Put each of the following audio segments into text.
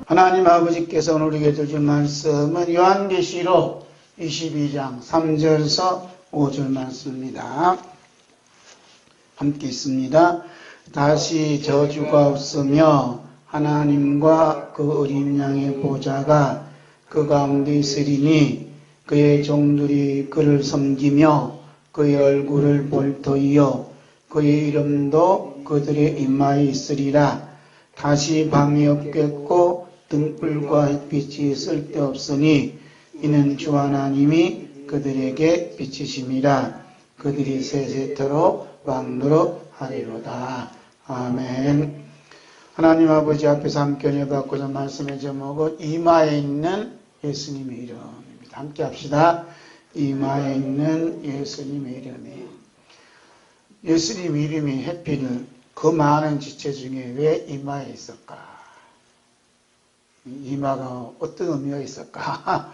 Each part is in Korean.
하나님 아버지께서 오늘 우리에게 주신 말씀은 요한계시록 22장 3절에서 5절 말씀입니다. 함께 있습니다. 다시 저주가 없으며 하나님과 그 어린 양의 보좌가 그 가운데 있으리니 그의 종들이 그를 섬기며 그의 얼굴을 볼 터이요 그의 이름도 그들의 이마에 있으리라. 다시 밤이 없겠고 등불과 햇빛이 쓸데없으니 이는 주 하나님이 그들에게 비치심이라. 그들이 세세토록 왕노릇 하리로다. 아멘. 하나님 아버지 앞에서 함께 연애받고자 말씀의 제목은 이마에 있는 예수님의 이름입니다. 함께 합시다. 이마에 있는 예수님의 이름이. 예수님 이름이 해필 그 많은 지체 중에 왜 이마에 있을까? 이마가 어떤 의미가 있을까?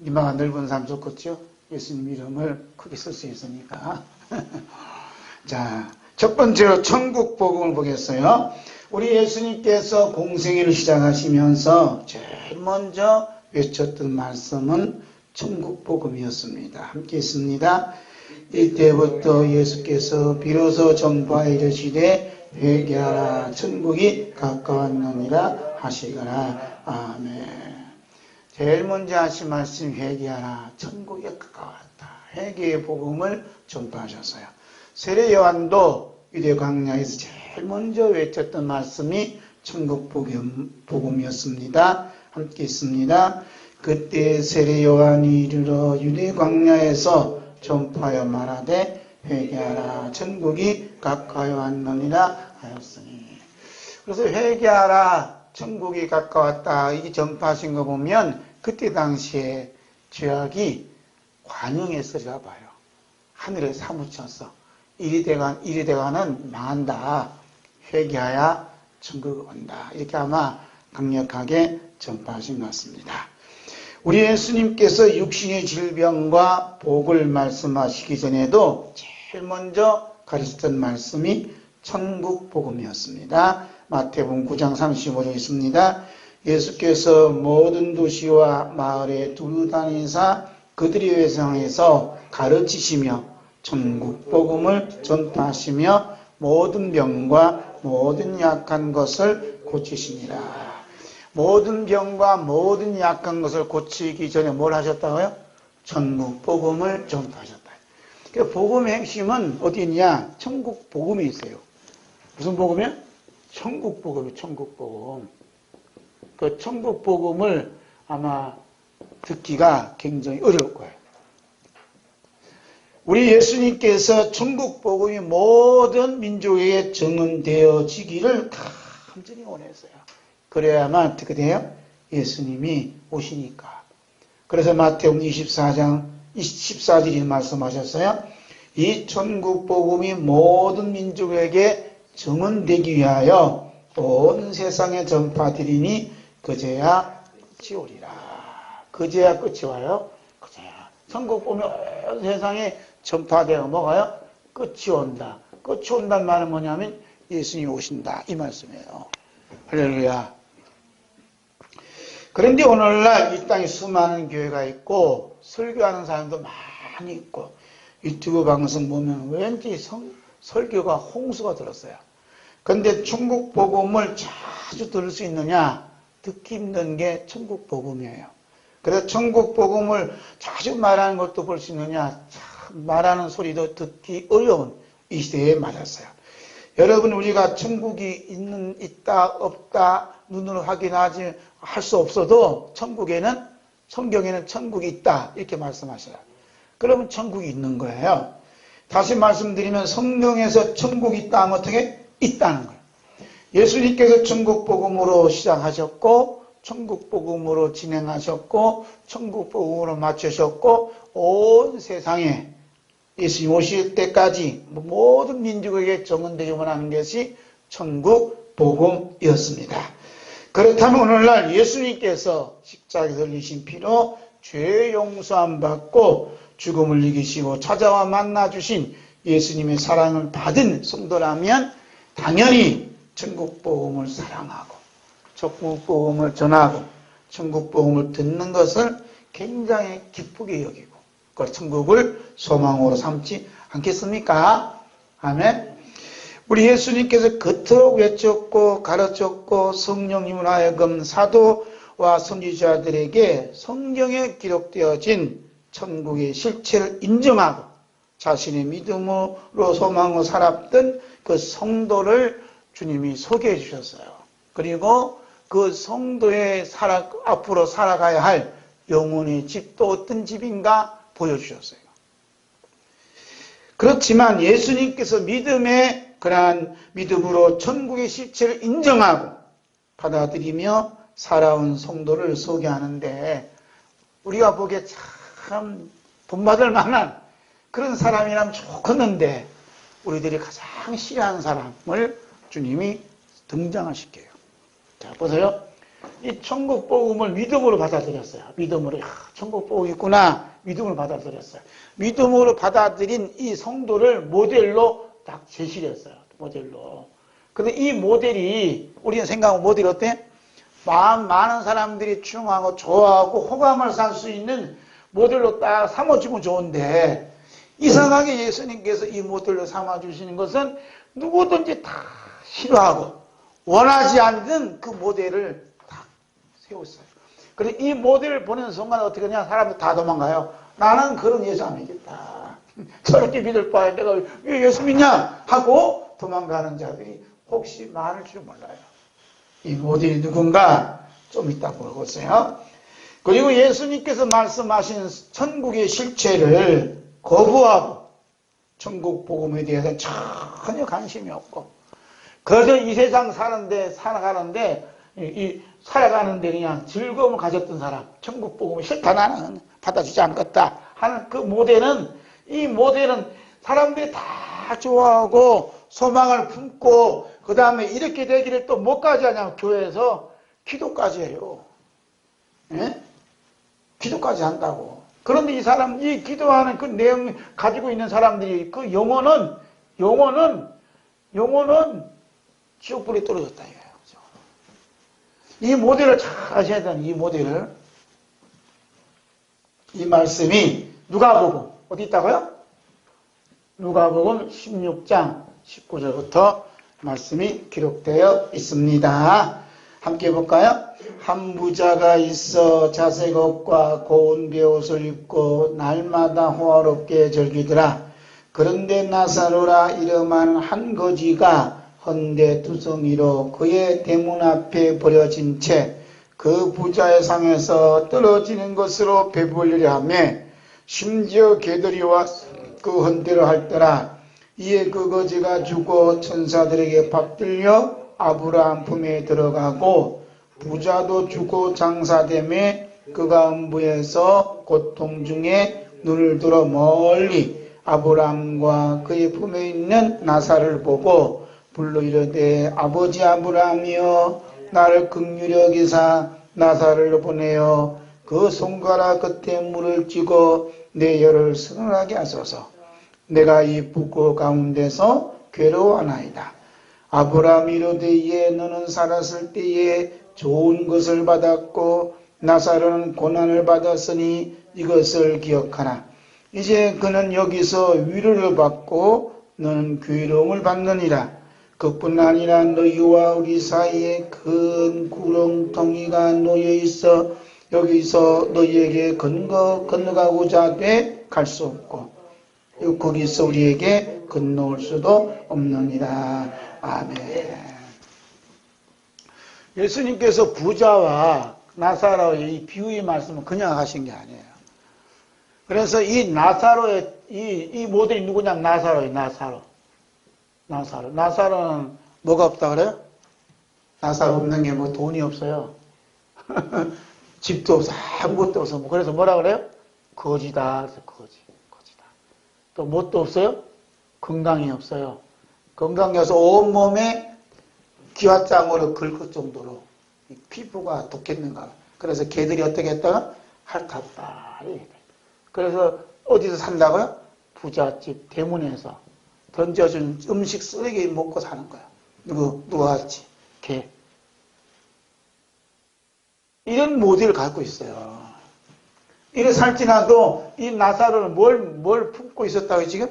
이마가 넓은 사람 좋겠죠? 예수님 이름을 크게 쓸 수 있으니까. 자, 첫 번째로 천국 복음을 보겠어요. 우리 예수님께서 공생애를 시작하시면서 제일 먼저 외쳤던 말씀은 천국 복음이었습니다. 함께 있습니다. 이때부터 예수께서 비로소 전파에 이르시되 회개하라 천국이 가까웠느니라 하시거라. 아멘. 제일 먼저 하신 말씀 회개하라 천국이 가까웠다. 회개의 복음을 전파하셨어요. 세례 요한도 유대 광야에서 제일 먼저 외쳤던 말씀이 천국 복음이었습니다. 함께 있습니다. 그때 세례 요한이 이르러 유대 광야에서 전파하여 말하되 회개하라 천국이 가까이 왔느니라 하였으니. 그래서 회개하라 천국이 가까웠다 이게 전파하신 거 보면 그때 당시에 죄악이 관영했으리라 봐요. 하늘에 사무쳤어. 이리 대가는 망한다. 회개하야 천국이 온다. 이렇게 아마 강력하게 전파하신 것 같습니다. 우리 예수님께서 육신의 질병과 복을 말씀하시기 전에도 제일 먼저 가르쳤던 말씀이 천국 복음이었습니다. 마태복음 9장 35절에 있습니다. 예수께서 모든 도시와 마을에 두루 다니사 그들의 회상에서 가르치시며 천국 복음을 전파하시며 모든 병과 모든 약한 것을 고치시니라. 모든 병과 모든 약한 것을 고치기 전에 뭘 하셨다고요? 천국 복음을 전파하셨다. 그러니까 복음의 핵심은 어디 있냐? 천국 복음이 있어요. 무슨 복음이요? 천국 복음이에요. 천국 복음. 그 천국 복음을 아마 듣기가 굉장히 어려울 거예요. 우리 예수님께서 천국 복음이 모든 민족에게 증언되어지기를 간절히 원했어요. 그래야만 어떻게 돼요? 예수님이 오시니까. 그래서 마태복음 24장 14절이 말씀하셨어요. 이 천국 복음이 모든 민족에게 증언되기 위하여 온 세상에 전파되리니 그제야 끝이 오리라. 그제야 끝이 와요. 그제야. 천국 복음이 온 세상에 전파되어 뭐가요? 끝이 온다. 끝이 온다는 말은 뭐냐면 예수님이 오신다. 이 말씀이에요. 할렐루야. 그런데 오늘날 이 땅에 수많은 교회가 있고 설교하는 사람도 많이 있고 유튜브 방송 보면 왠지 설교가 홍수가 들었어요. 그런데 천국 복음을 자주 들을 수 있느냐? 듣기 힘든 게 천국 복음이에요. 그래서 천국 복음을 자주 말하는 것도 볼 수 있느냐? 말하는 소리도 듣기 어려운 이 시대에 맞았어요. 여러분, 우리가 천국이 있다 없다 눈으로 확인하지 할 수 없어도 천국에는, 성경에는 천국이 있다 이렇게 말씀하셔요. 그러면 천국이 있는 거예요. 다시 말씀드리면 성경에서 천국이 있다 하면 어떻게? 있다는 거예요. 예수님께서 천국 복음으로 시작하셨고 천국 복음으로 진행하셨고 천국 복음으로 마치셨고 온 세상에 예수님 오실 때까지 모든 민족에게 증언되기만 하는 것이 천국 복음이었습니다. 그렇다면 오늘날 예수님께서 십자가에서 흘리신 피로 죄 용서함 받고 죽음을 이기시고 찾아와 만나주신 예수님의 사랑을 받은 성도라면 당연히 천국 복음을 사랑하고 천국복음을 전하고 천국복음을 듣는 것을 굉장히 기쁘게 여기고 그 천국을 소망으로 삼지 않겠습니까? 아멘. 우리 예수님께서 그토록 외쳤고 가르쳤고 성령님을 하여금 사도와 선지자들에게 성경에 기록되어진 천국의 실체를 인정하고 자신의 믿음으로 소망으로 살았던 그 성도를 주님이 소개해 주셨어요. 그리고 그 성도의 앞으로 살아가야 할 영혼의 집도 어떤 집인가 보여주셨어요. 그렇지만 예수님께서 그러한 믿음으로 천국의 실체를 인정하고 받아들이며 살아온 성도를 소개하는데 우리가 보기에 참 본받을 만한 그런 사람이라면 좋겠는데 우리들이 가장 싫어하는 사람을 주님이 등장시켜요. 자, 보세요. 이 천국 복음을 믿음으로 받아들였어요. 믿음으로, 천국 복음이 있구나. 믿음으로 받아들였어요. 믿음으로 받아들인 이 성도를 모델로 딱 제시를 했어요. 모델로. 근데 이 모델이, 우리는 생각하면 모델이 어때? 많은 사람들이 추앙하고 좋아하고 호감을 살 수 있는 모델로 딱 삼아주면 좋은데, 이상하게 예수님께서 이 모델로 삼아주시는 것은 누구든지 다 싫어하고 원하지 않는 그 모델을 딱 세웠어요. 그래서 이 모델을 보는 순간 어떻게 하냐? 사람들 다 도망가요. 나는 그런 예수 안 믿겠다. 저렇게 믿을 바에 내가 왜 예수 믿냐? 하고 도망가는 자들이 혹시 많을 줄 몰라요. 이 모델이 누군가 좀 이따 보겠어요. 그리고 예수님께서 말씀하신 천국의 실체를 거부하고 천국 복음에 대해서는 전혀 관심이 없고 그래서 이 세상 살아가는데 그냥 즐거움을 가졌던 사람, 천국 복음을 싫다 나는 받아주지 않겠다 하는 그 이 모델은 사람들이 다 좋아하고 소망을 품고 그 다음에 이렇게 되기를 또 뭐까지 하냐면 교회에서 기도까지 해요. 예? 기도까지 한다고. 그런데 이 기도하는 그 내용 가지고 있는 사람들이 그 영혼은 지옥불에 떨어졌다 이거예요. 이 모델을 잘 아셔야 되는 이 모델을. 이 말씀이 누가복음 어디 있다고요? 누가복음 16장 19절부터 말씀이 기록되어 있습니다. 함께 볼까요? 한 부자가 있어 자색 옷과 고운 베옷을 입고 날마다 호화롭게 즐기더라. 그런데 나사로라 이름한 한 거지가 헌데 두성이로 그의 대문 앞에 버려진 채 그 부자의 상에서 떨어지는 것으로 배불리려 하며 심지어 개들이 와 그 헌대를 할더라. 이에 그 거지가 죽어 천사들에게 밥들려 아브라함 품에 들어가고 부자도 죽고 장사되매 그가 음부에서 고통 중에 눈을 들어 멀리 아브라함과 그의 품에 있는 나사를 보고 불러 이르되 아버지 아브라함이여 나를 긍휼히 여기사 나사를 보내어 그 손가락 끝에 물을 쥐고 내 혀를 서늘하게 하소서. 내가 이 북고 가운데서 괴로워하나이다. 아브라함이 이르되 이에 너는 살았을 때에 좋은 것을 받았고 나사로는 고난을 받았으니 이것을 기억하라. 이제 그는 여기서 위로를 받고 너는 괴로움을 받느니라. 그뿐 아니라 너희와 우리 사이에 큰 구렁텅이가 놓여 있어 여기서 너희에게 건너가고자 하되 갈 수 없고 거기서 우리에게 건너올 수도 없느니라. 아멘. 예수님께서 부자와 나사로의 이 비유의 말씀을 그냥 하신 게 아니에요. 그래서 이 나사로의 이 모델이 누구냐면 나사로는 뭐가 없다 그래요? 나사로 없는 게 뭐 돈이 없어요. 집도 없어, 아무것도 없어. 그래서 뭐라 그래요? 거지다. 거지다. 또 뭣도 없어요? 건강이 없어요. 건강이 없어 온몸에 기와장으로 긁을 정도로 피부가 독했는가. 그래서 개들이 어떻게 했다가 핥았다. 그래서 어디서 산다고요? 부잣집 대문에서 던져준 음식 쓰레기 먹고 사는 거야. 누가 왔지? 개. 이런 모델을 갖고 있어요. 이래 살지나도 이 나사로는 뭘 품고 있었다고 지금?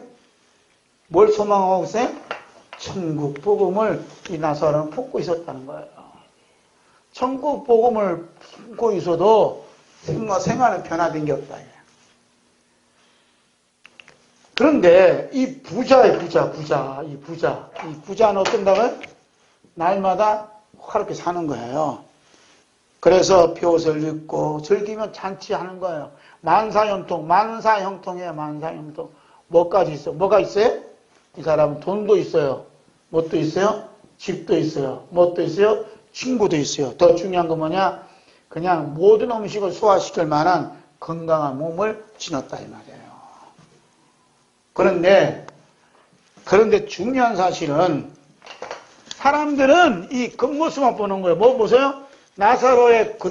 뭘 소망하고 있어요? 천국 복음을 이 나사로는 품고 있었다는 거예요. 천국 복음을 품고 있어도 생활은 변화된 게 없다. 그런데 이 부자의 이 부자는 어떤다고요? 날마다 화롭게 사는 거예요. 그래서 벼옷을 입고 즐기면 잔치하는 거예요. 만사형통이에요. 만사형통. 뭐까지 있어? 뭐가 있어요? 이 사람은 돈도 있어요. 뭣도 있어요? 집도 있어요. 뭣도 있어요? 친구도 있어요. 더 중요한 건 뭐냐? 그냥 모든 음식을 소화시킬 만한 건강한 몸을 지녔다 이 말이에요. 그런데 중요한 사실은 사람들은 이 겉모습만 보는 거예요. 뭐 보세요? 나사로의 그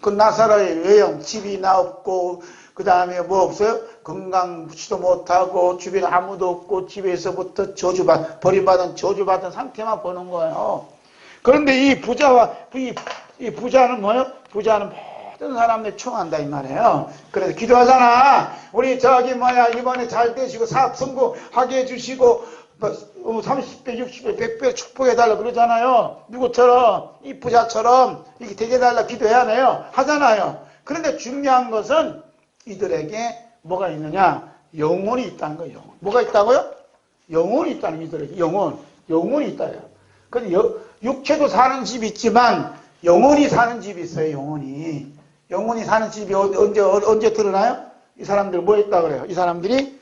나사로의 외형, 집이 나 없고, 그 다음에 뭐 없어요? 건강치도 못하고, 주변에 아무도 없고, 집에서부터 버림받은 저주받은 상태만 보는 거예요. 그런데 이 부자는 뭐예요? 부자는 모든 사람들 총한다 이 말이에요. 그래서 기도하잖아. 우리 이번에 잘 되시고 사업 성공하게 해주시고 30배, 60배, 100배 축복해달라 그러잖아요. 누구처럼? 이 부자처럼 이게 되게 달라 기도해야 해요. 하잖아요. 그런데 중요한 것은 이들에게 뭐가 있느냐? 영혼이 있다는 거예요. 뭐가 있다고요? 영혼이 있다는 이들에게. 영혼이 있다요. 근데 육체도 사는 집이 있지만 영혼이 사는 집이 있어요. 영혼이 사는 집이 언제 드러나요? 이 사람들 뭐 했다 그래요? 이 사람들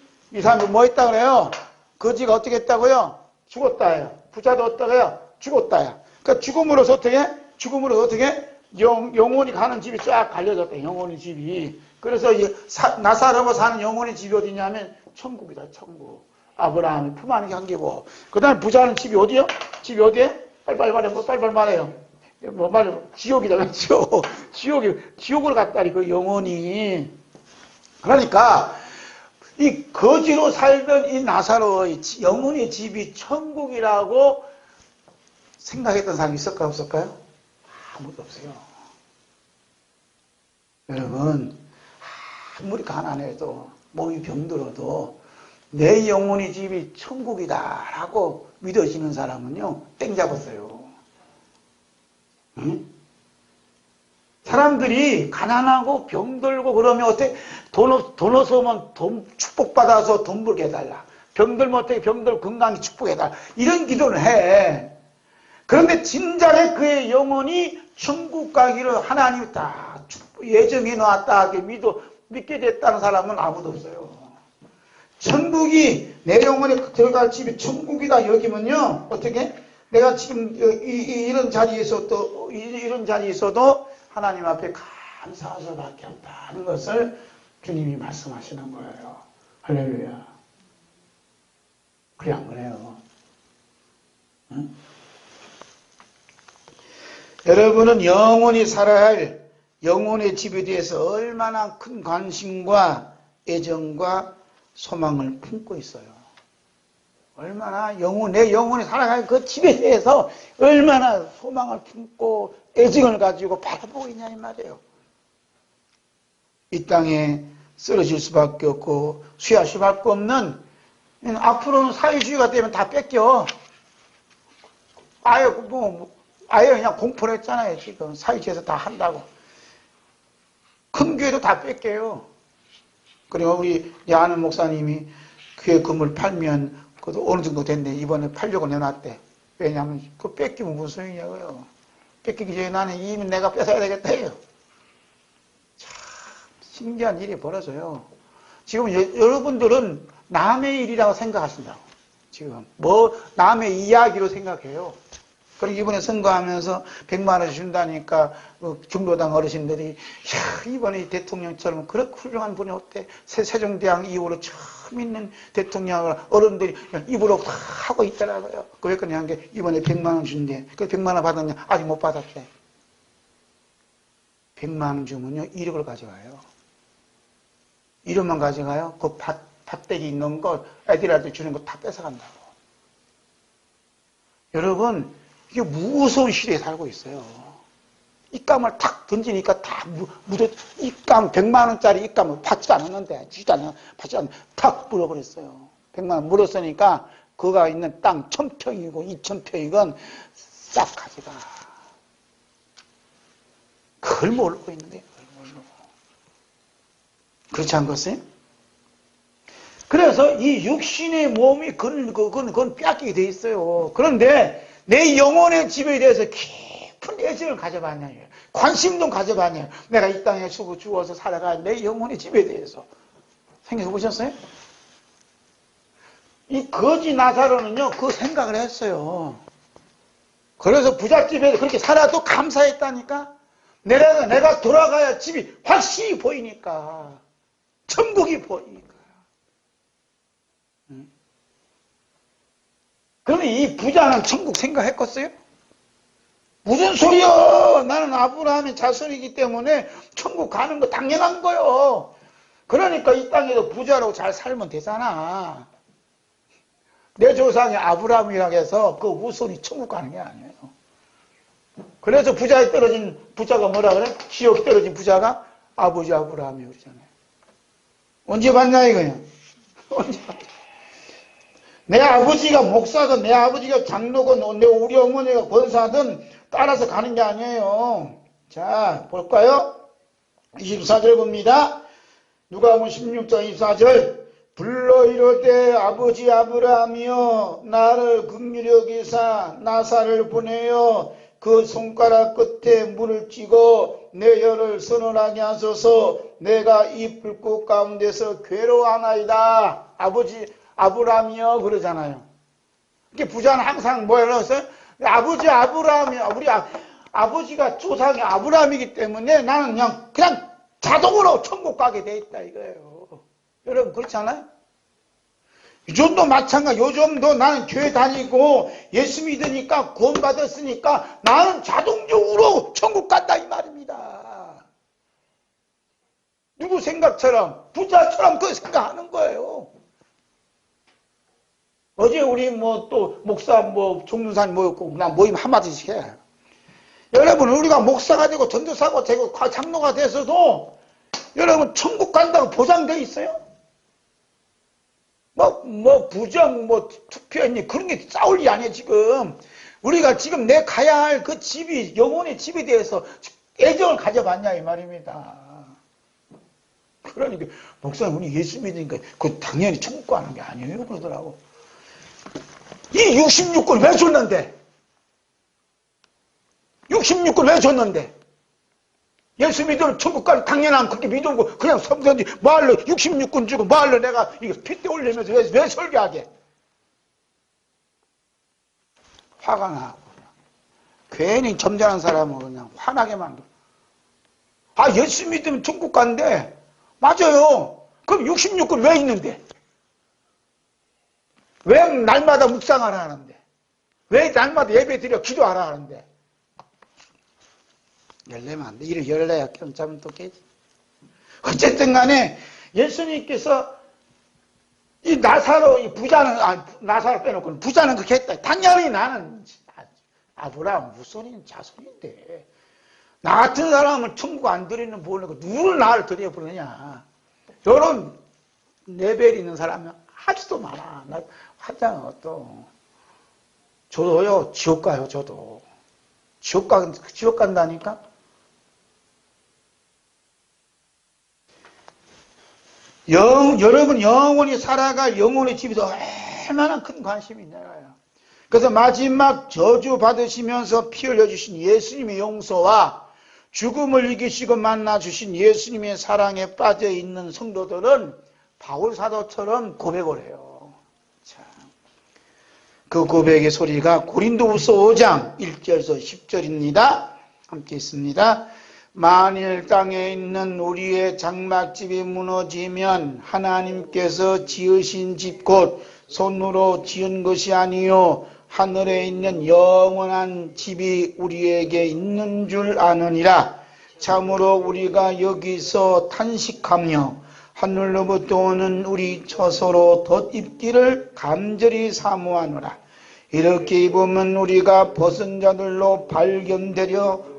뭐 했다 그래요? 거지가 어떻게 했다고요? 죽었다예요. 부자도 어떠해요? 죽었다요. 그러니까 죽음으로서 어떻게? 영혼이 가는 집이 쫙 갈려졌다. 영혼의 집이. 그래서 나사로가 사는 영혼의 집이 어디냐면 천국이다. 천국. 아브라함이 품 안에 한계고. 그 다음에 부자는 집이 어디요? 집이 어디에? 빨리빨리 말해요. 뭐 말해요? 지옥이다. 지옥을 갔다니 그 영혼이. 그러니까 이 거지로 살던 이 나사로의 영혼의 집이 천국이라고 생각했던 사람이 있을까요? 없을까요? 아무도 없어요. 여러분, 아무리 가난해도 몸이 병들어도 내 영혼의 집이 천국이다라고 믿어지는 사람은요, 땡 잡았어요. 응? 사람들이 가난하고 병들고 그러면 어떻게 돈 없으면 돈 축복받아서 돈 벌게 해달라. 병들면 어떻게 병들 건강히 축복해달라. 이런 기도를 해. 그런데 진작에 그의 영혼이 천국 가기를 하나님이 다 예정해 놨다 믿게 됐다는 사람은 아무도 없어요. 천국이 내 영혼에 들어갈 집이 천국이다 여기면요 어떻게 내가 지금 이런 자리에서도 하나님 앞에 감사할 수밖에 없다는 것을 주님이 말씀하시는 거예요. 할렐루야. 그래 안 그래요? 응? 여러분은 영원히 살아야 할 영혼의 집에 대해서 얼마나 큰 관심과 애정과 소망을 품고 있어요. 얼마나 내 영혼이 살아갈 그 집에 대해서 얼마나 소망을 품고 애정을 가지고 바라보고 있냐 이 말이에요. 이 땅에 쓰러질 수밖에 없고 수할 수밖에 없는 앞으로는 사회주의가 되면 다 뺏겨. 아예 그냥 공포를 했잖아요. 지금 사회주의에서 다 한다고. 큰 교회도 다 뺏겨요. 그리고 우리 아는 목사님이 교회 건물 팔면 그것도 어느 정도 됐네. 이번에 팔려고 내놨대. 왜냐하면 그거 뺏기면 무슨 소용이냐고요. 뺏기기 전에 나는 이미 내가 뺏어야 되겠다 해요. 참 신기한 일이 벌어져요. 지금 여러분들은 남의 일이라고 생각하신다고. 지금 남의 이야기로 생각해요. 그리고 이번에 선거하면서 100만 원 준다니까 중도당 어르신들이 이번에 대통령처럼 그렇게 훌륭한 분이 어때? 세종대왕 이후로 처음 있는 대통령을 어른들이 입으로 다 하고 있더라고요. 왜 그러냐 게 이번에 100만 원 준대. 그 100만 원 받았냐? 아직 못 받았대. 100만 원 주면요 1억을 가져가요. 1억만 가져가요. 그 밭대기 있는 거 애들한테 주는 거 다 뺏어간다고. 여러분 이게 무서운 시대에 살고 있어요. 입감을 탁 던지니까 다 묻어, 입감, 100만 원짜리 입감을 받지도 않았는데, 받지 않았는데, 탁 물어버렸어요. 100만 원 물었으니까, 그가 있는 땅 1000평이고 2000평이건 싹 가져가. 그걸 모르고 있는데, 그걸 모르고. 그렇지 않겠어요? 그래서 이 육신의 몸이 그건 빼앗기게 돼 있어요. 그런데 내 영혼의 집에 대해서 깊은 애정을 가져봤냐요. 관심도 가져봤냐요. 내가 이 땅에 죽어서 살아갈 내 영혼의 집에 대해서. 생각해 보셨어요? 이 거지 나사로는요, 그 생각을 했어요. 그래서 부잣집에서 그렇게 살아도 감사했다니까? 내가 돌아가야 집이 확실히 보이니까. 천국이 보이니까. 그러면 이 부자는 천국 생각했겠어요? 무슨 소리야! 나는 아브라함의 자손이기 때문에 천국 가는 거 당연한 거요. 그러니까 이 땅에도 부자로 잘 살면 되잖아. 내 조상이 아브라함이라고 해서 그 후손이 천국 가는 게 아니에요. 그래서 부자에 떨어진 부자가 뭐라 그래? 지옥에 떨어진 부자가 아버지 아브라함이 그러잖아요. 언제 봤냐 이거야? 언제 봤냐? 내 아버지가 목사든 내 아버지가 장로건 내 우리 어머니가 권사든 따라서 가는 게 아니에요. 자, 볼까요? 24절 봅니다. 누가복음 16장 24절. 불러 이르되 아버지 아브라함이여 나를 긍휼히 여기사 나사를 보내어 그 손가락 끝에 물을 찌고 내 혀를 선언하게 하소서. 내가 이 불꽃 가운데서 괴로워하나이다. 아버지 아브라함이요 그러잖아요. 이렇게 부자는 항상 뭐라고 했어요? 아버지 아브라함이요. 우리 아버지가 조상이 아브라함이기 때문에 나는 그냥 자동으로 천국 가게 돼 있다 이거예요. 여러분 그렇지 않아요? 요즘도 마찬가지. 요즘도 나는 교회 다니고 예수 믿으니까 구원 받았으니까 나는 자동적으로 천국 간다 이 말입니다. 누구 생각처럼 부자처럼 그 생각하는 거예요. 어제 우리 또 목사 종문사님 모였고 나 모임 한마디씩 해. 여러분 우리가 목사가 되고 전도사가 되고 장로가 돼서도 여러분 천국 간다고 보장돼 있어요? 부정 투표했니 그런 게 싸울 일이 아니에요 지금. 우리가 지금 내 가야 할 그 집이 영혼의 집에 대해서 애정을 가져봤냐 이 말입니다. 그러니까 목사님 우리 예수 믿으니까 그 당연히 천국 가는 게 아니에요 그러더라고. 이 66권 왜 줬는데? 66권 왜 줬는데? 예수 믿으면 천국 가는 당연한 그렇게 믿고 그냥 섬든지 뭐할래 66권 주고 뭐할래 내가 이거 핏대 올리면서 왜 설교하게? 화가 나고 그냥. 괜히 점잖은 사람은 그냥 화나게 만들어. 예수 믿으면 천국 간대. 맞아요. 그럼 66권 왜 있는데? 왜 날마다 묵상하라 하는데? 왜 날마다 예배 드려 기도하라 하는데? 열내면 안 돼. 이를 열내야 깜짝은 또 깨지. 어쨌든 간에 예수님께서 이 나사로, 이 부자는, 나사로 빼놓고는 부자는 그렇게 했다. 당연히 나는 아브라함 후손인 자손인데. 나 같은 사람은 천국 안 들이는 모르고 누굴 나를 들여보느냐. 이런 레벨이 있는 사람은 아직도 많아. 나 하잖아, 또. 저도요, 지옥 가요, 저도. 지옥 간다니까? 여러분 영원히 살아갈 영혼의 집에서 얼마나 큰 관심이 있냐고요. 그래서 마지막 저주 받으시면서 피 흘려주신 예수님의 용서와 죽음을 이기시고 만나주신 예수님의 사랑에 빠져있는 성도들은 바울 사도처럼 고백을 해요. 자, 그 고백의 소리가 고린도후서 5장 1절에서 10절입니다. 함께 있습니다. 만일 땅에 있는 우리의 장막집이 무너지면 하나님께서 지으신 집 곧 손으로 지은 것이 아니요 하늘에 있는 영원한 집이 우리에게 있는 줄 아느니라. 참으로 우리가 여기서 탄식하며 하늘로부터 오는 우리 처소로 덧입기를 간절히 사모하노라. 이렇게 입으면 우리가 벗은 자들로 발견되려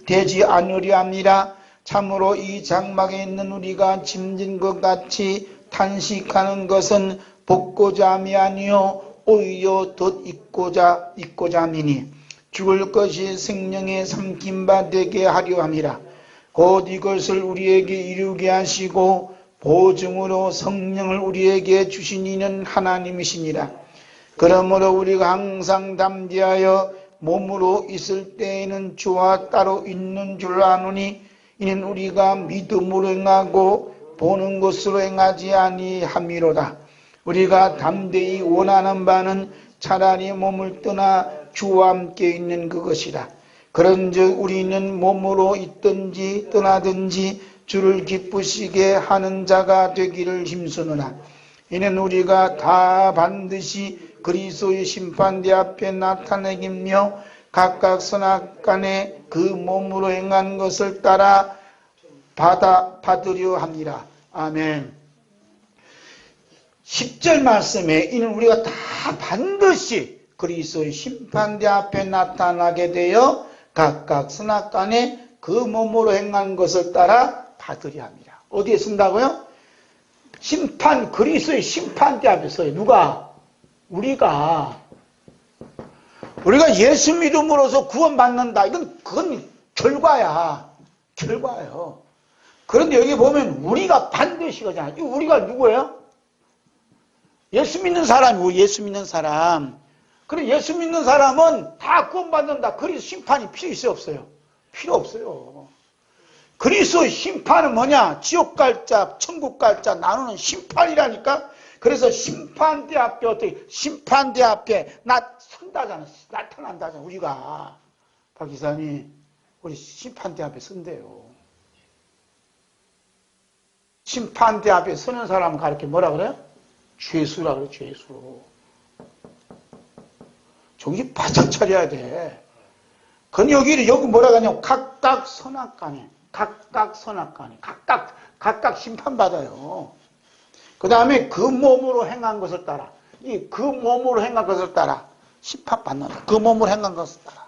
되지 않으려 합니다. 참으로 이 장막에 있는 우리가 짐진 것 같이 탄식하는 것은 복고자 함이 아니요 오히려 덧 잊고자 함이니 죽을 것이 생명에 삼킨 바 되게 하려 함이라. 곧 이것을 우리에게 이루게 하시고 보증으로 성령을 우리에게 주신 이는 하나님이시니라. 그러므로 우리가 항상 담대하여 몸으로 있을 때에는 주와 따로 있는 줄 아노니 이는 우리가 믿음으로 행하고 보는 것으로 행하지 아니함이로다. 우리가 담대히 원하는 바는 차라리 몸을 떠나 주와 함께 있는 그것이라. 그런즉 우리는 몸으로 있든지 떠나든지 주를 기쁘시게 하는 자가 되기를 힘쓰노라. 이는 우리가 다 반드시 그리스도의 심판대 앞에 나타내기며 각각 선악간에 그 몸으로 행한 것을 따라 받으려 합니다. 아멘. 10절 말씀에 이는 우리가 다 반드시 그리스도의 심판대 앞에 나타나게 되어 각각 선악간에 그 몸으로 행한 것을 따라 받으려 합니다. 어디에 쓴다고요? 그리스도의 심판대 앞에 서요. 누가? 우리가 예수 믿음으로써 구원받는다. 그건 결과야. 결과예요. 그런데 여기 보면 우리가 반드시 가잖아요. 우리가 누구예요? 예수 믿는 사람이고, 예수 믿는 사람. 그래, 예수 믿는 사람은 다 구원받는다. 그리스도 심판이 필요 있어요, 없어요? 필요 없어요. 그리스도의 심판은 뭐냐? 지옥 갈 자, 천국 갈 자 나누는 심판이라니까? 그래서 심판대 앞에 심판대 앞에 나타난다잖아, 우리가. 박 기사님, 우리 심판대 앞에 선대요. 심판대 앞에 서는 사람은 가르쳐 뭐라 그래요? 죄수라 그래, 죄수. 정신 바짝 차려야 돼. 그건 여기 뭐라 하냐면 각각 선악간에 각각 심판받아요. 그 다음에 그 몸으로 행한 것을 따라 그 몸으로 행한 것을 따라 심판받는다. 그 몸으로 행한 것을 따라.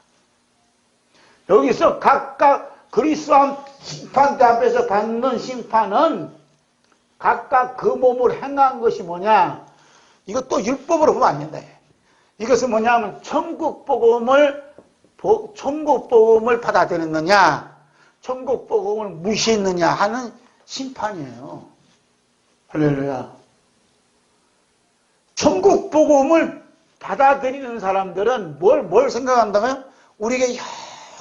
여기서 각각 그리스도 심판대 앞에서 받는 심판은 각각 그 몸으로 행한 것이 뭐냐? 이거 또 율법으로 보면 안 된다. 이것은 뭐냐면 천국 복음을 받아들였느냐, 천국 복음을 무시했느냐 하는 심판이에요. 할렐루야. 천국 복음을 받아들이는 사람들은 뭘 생각한다면 우리에게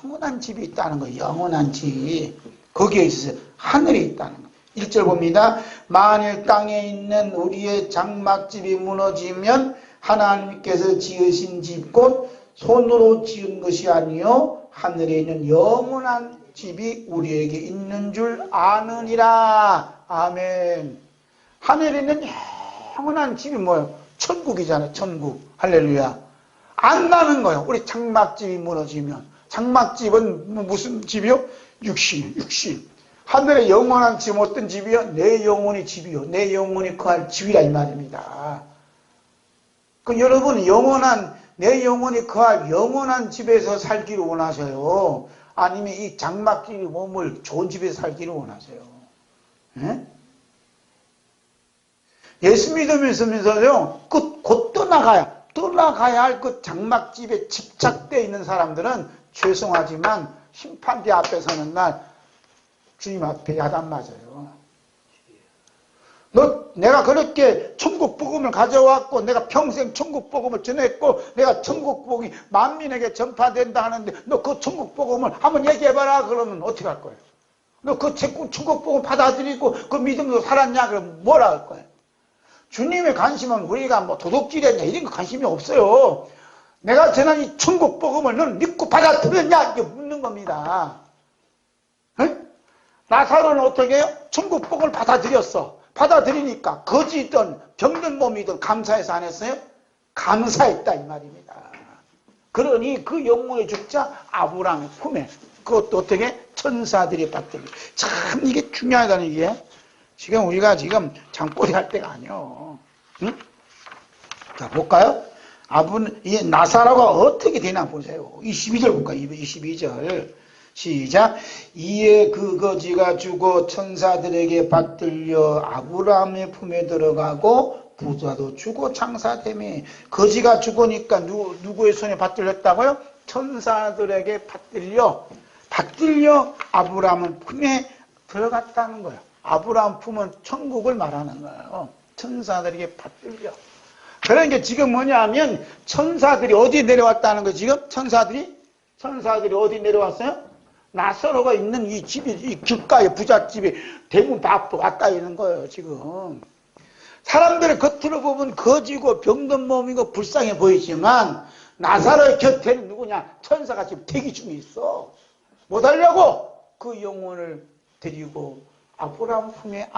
영원한 집이 있다는 거예요. 영원한 집. 거기에 있어요. 하늘에 있다는 거예요. 1절 봅니다. 만일 땅에 있는 우리의 장막집이 무너지면 하나님께서 지으신 집 곧 손으로 지은 것이 아니요 하늘에 있는 영원한 집이 우리에게 있는 줄 아느니라. 아멘. 하늘에 있는 영원한 집이 뭐예요? 천국이잖아요. 천국. 할렐루야. 안 나는 거예요. 우리 장막집이 무너지면. 장막집은 무슨 집이요? 육신. 하늘에 영원한 집 어떤 집이요? 내 영혼의 집이요. 내 영혼이 거할 집이라 이 말입니다. 그 여러분 내 영혼이 거할 영원한 집에서 살기를 원하셔요? 아니면 이 장막집이 몸을 좋은 집에서 살기를 원하세요? 예? 예수 믿으면서요, 곧 떠나가야 할 그 장막집에 집착되어 있는 사람들은 죄송하지만 심판대 앞에 서는 날 주님 앞에 야단 맞아요. 내가 그렇게 천국 복음을 가져왔고 내가 평생 천국 복음을 전했고 내가 천국 복음이 만민에게 전파된다 하는데 너 그 천국 복음을 한번 얘기해봐라. 그러면 어떻게 할 거예요? 너 그 천국 복음 받아들이고 그 믿음으로 살았냐? 그러면 뭐라 할 거예요? 주님의 관심은 우리가 뭐 도둑질했냐 이런 거 관심이 없어요. 내가 전한 이 천국 복음을 너는 믿고 받아들였냐? 이렇게 묻는 겁니다. 에? 나사로는 어떻게 해요? 천국 복음을 받아들였어. 받아들이니까 거지든 병든 몸이든 감사해서 안 했어요? 감사했다 이 말입니다. 그러니 그 영웅의 죽자 아브라함의 품에 그것도 어떻게? 천사들이 받들이. 참 이게 중요하다는 게 지금 우리가 장꼬리 할 때가 아니요. 응? 자 볼까요? 이 나사로가 어떻게 되나 보세요. 22절 볼까요? 22절. 시작. 이에 그 거지가 죽어 천사들에게 받들려 아브라함의 품에 들어가고 부자도 죽어 장사되매. 거지가 죽으니까 누구의 손에 받들렸다고요? 천사들에게 받들려 아브라함의 품에 들어갔다는 거예요. 아브라함 품은 천국을 말하는 거예요. 천사들에게 받들려. 그러니까 지금 뭐냐면 천사들이 어디 내려왔다는 거예요. 지금 천사들이 어디 내려왔어요? 나사로가 있는 이 집이, 이 길가에 부잣집이 대부분 다 왔다 있는 거예요, 지금. 사람들의 겉으로 보면 거지고 병든 몸이고 불쌍해 보이지만 나사로의 곁에는 누구냐? 천사가 지금 대기 중에 있어. 못 하려고 그 영혼을 데리고 아브라함 품에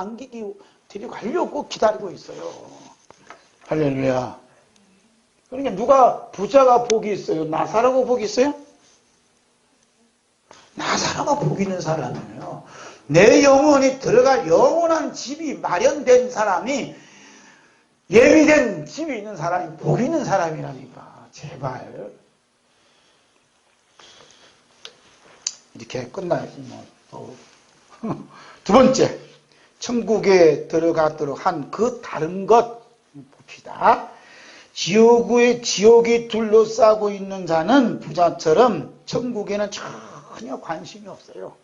데리고 가려고 기다리고 있어요. 할렐루야. 그러니까 누가 부자가 복이 있어요? 나사로가 복이 있어요? 나사로가 복 있는 사람이에요. 내 영혼이 들어갈 영원한 집이 마련된 사람이, 예비된 집이 있는 사람이 복 있는 사람이라니까. 제발. 이렇게 끝나야지 뭐. 두 번째, 천국에 들어가도록 한 그 다른 것 봅시다. 지옥이 둘러싸고 있는 자는 부자처럼 천국에는 전혀 관심이 없어요.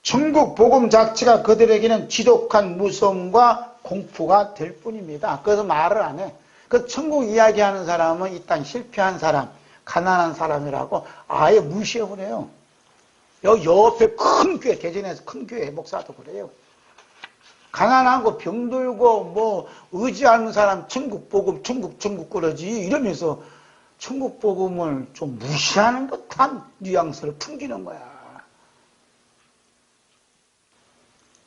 천국 복음 자체가 그들에게는 지독한 무서움과 공포가 될 뿐입니다. 그래서 말을 안 해. 그 천국 이야기하는 사람은 일단 실패한 사람, 가난한 사람이라고 아예 무시해버려요. 여기 옆에 큰 교회, 대전에서 큰 교회 목사도 그래요. 가난하고 병들고 뭐 의지하는 사람 천국 복음, 천국 그러지 이러면서 천국 복음을 좀 무시하는 듯한 뉘앙스를 풍기는 거야.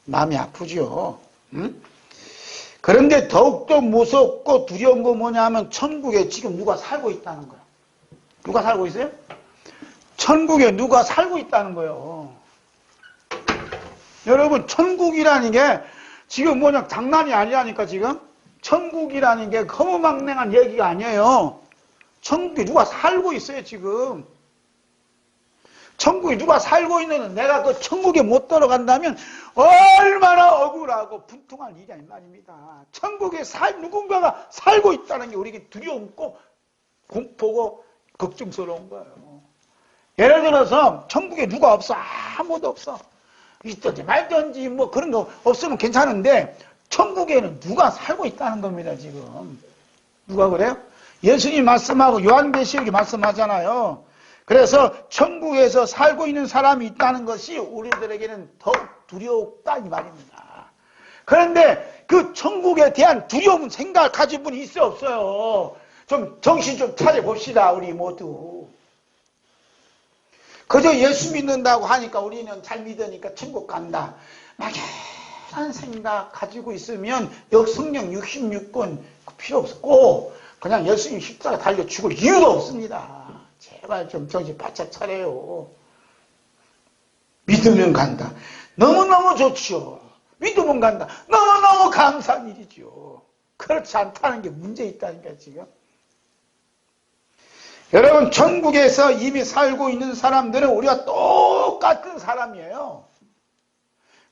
마음이 아프죠. 응? 그런데 더욱더 무섭고 두려운 거 뭐냐면 천국에 지금 누가 살고 있다는 거야. 누가 살고 있어요? 천국에 누가 살고 있다는 거예요. 여러분, 천국이라는 게 지금 뭐냐 장난이 아니라니까. 지금 천국이라는 게 허무맹랑한 얘기가 아니에요. 천국에 누가 살고 있어요. 지금 천국에 누가 살고 있는, 내가 그 천국에 못 들어간다면 얼마나 억울하고 분통한 일이 아닌 말입니다. 천국에 누군가가 살고 있다는 게 우리에게 두려움고 공포고 걱정스러운 거예요. 예를 들어서 천국에 누가 없어. 아무도 없어. 있든지 말든지 뭐 그런 거 없으면 괜찮은데 천국에는 누가 살고 있다는 겁니다. 지금 누가 그래요? 예수님 말씀하고 요한계시록이 말씀하잖아요. 그래서 천국에서 살고 있는 사람이 있다는 것이 우리들에게는 더욱 두렵다 이 말입니다. 그런데 그 천국에 대한 두려운 생각을 가진 분이 있어요, 없어요? 좀 정신 좀 차려봅시다. 우리 모두 그저 예수 믿는다고 하니까 우리는 잘 믿으니까 천국 간다, 막연한 생각 가지고 있으면 성령 66권 필요 없고 그냥 예수님 십자가 달려 죽을 이유도 없습니다. 제발 좀 정신 바짝 차려요. 믿으면 간다, 너무너무 좋죠. 믿으면 간다, 너무너무 감사한 일이죠. 그렇지 않다는 게 문제 있다니까. 지금 여러분, 천국에서 이미 살고 있는 사람들은 우리가 똑같은 사람이에요.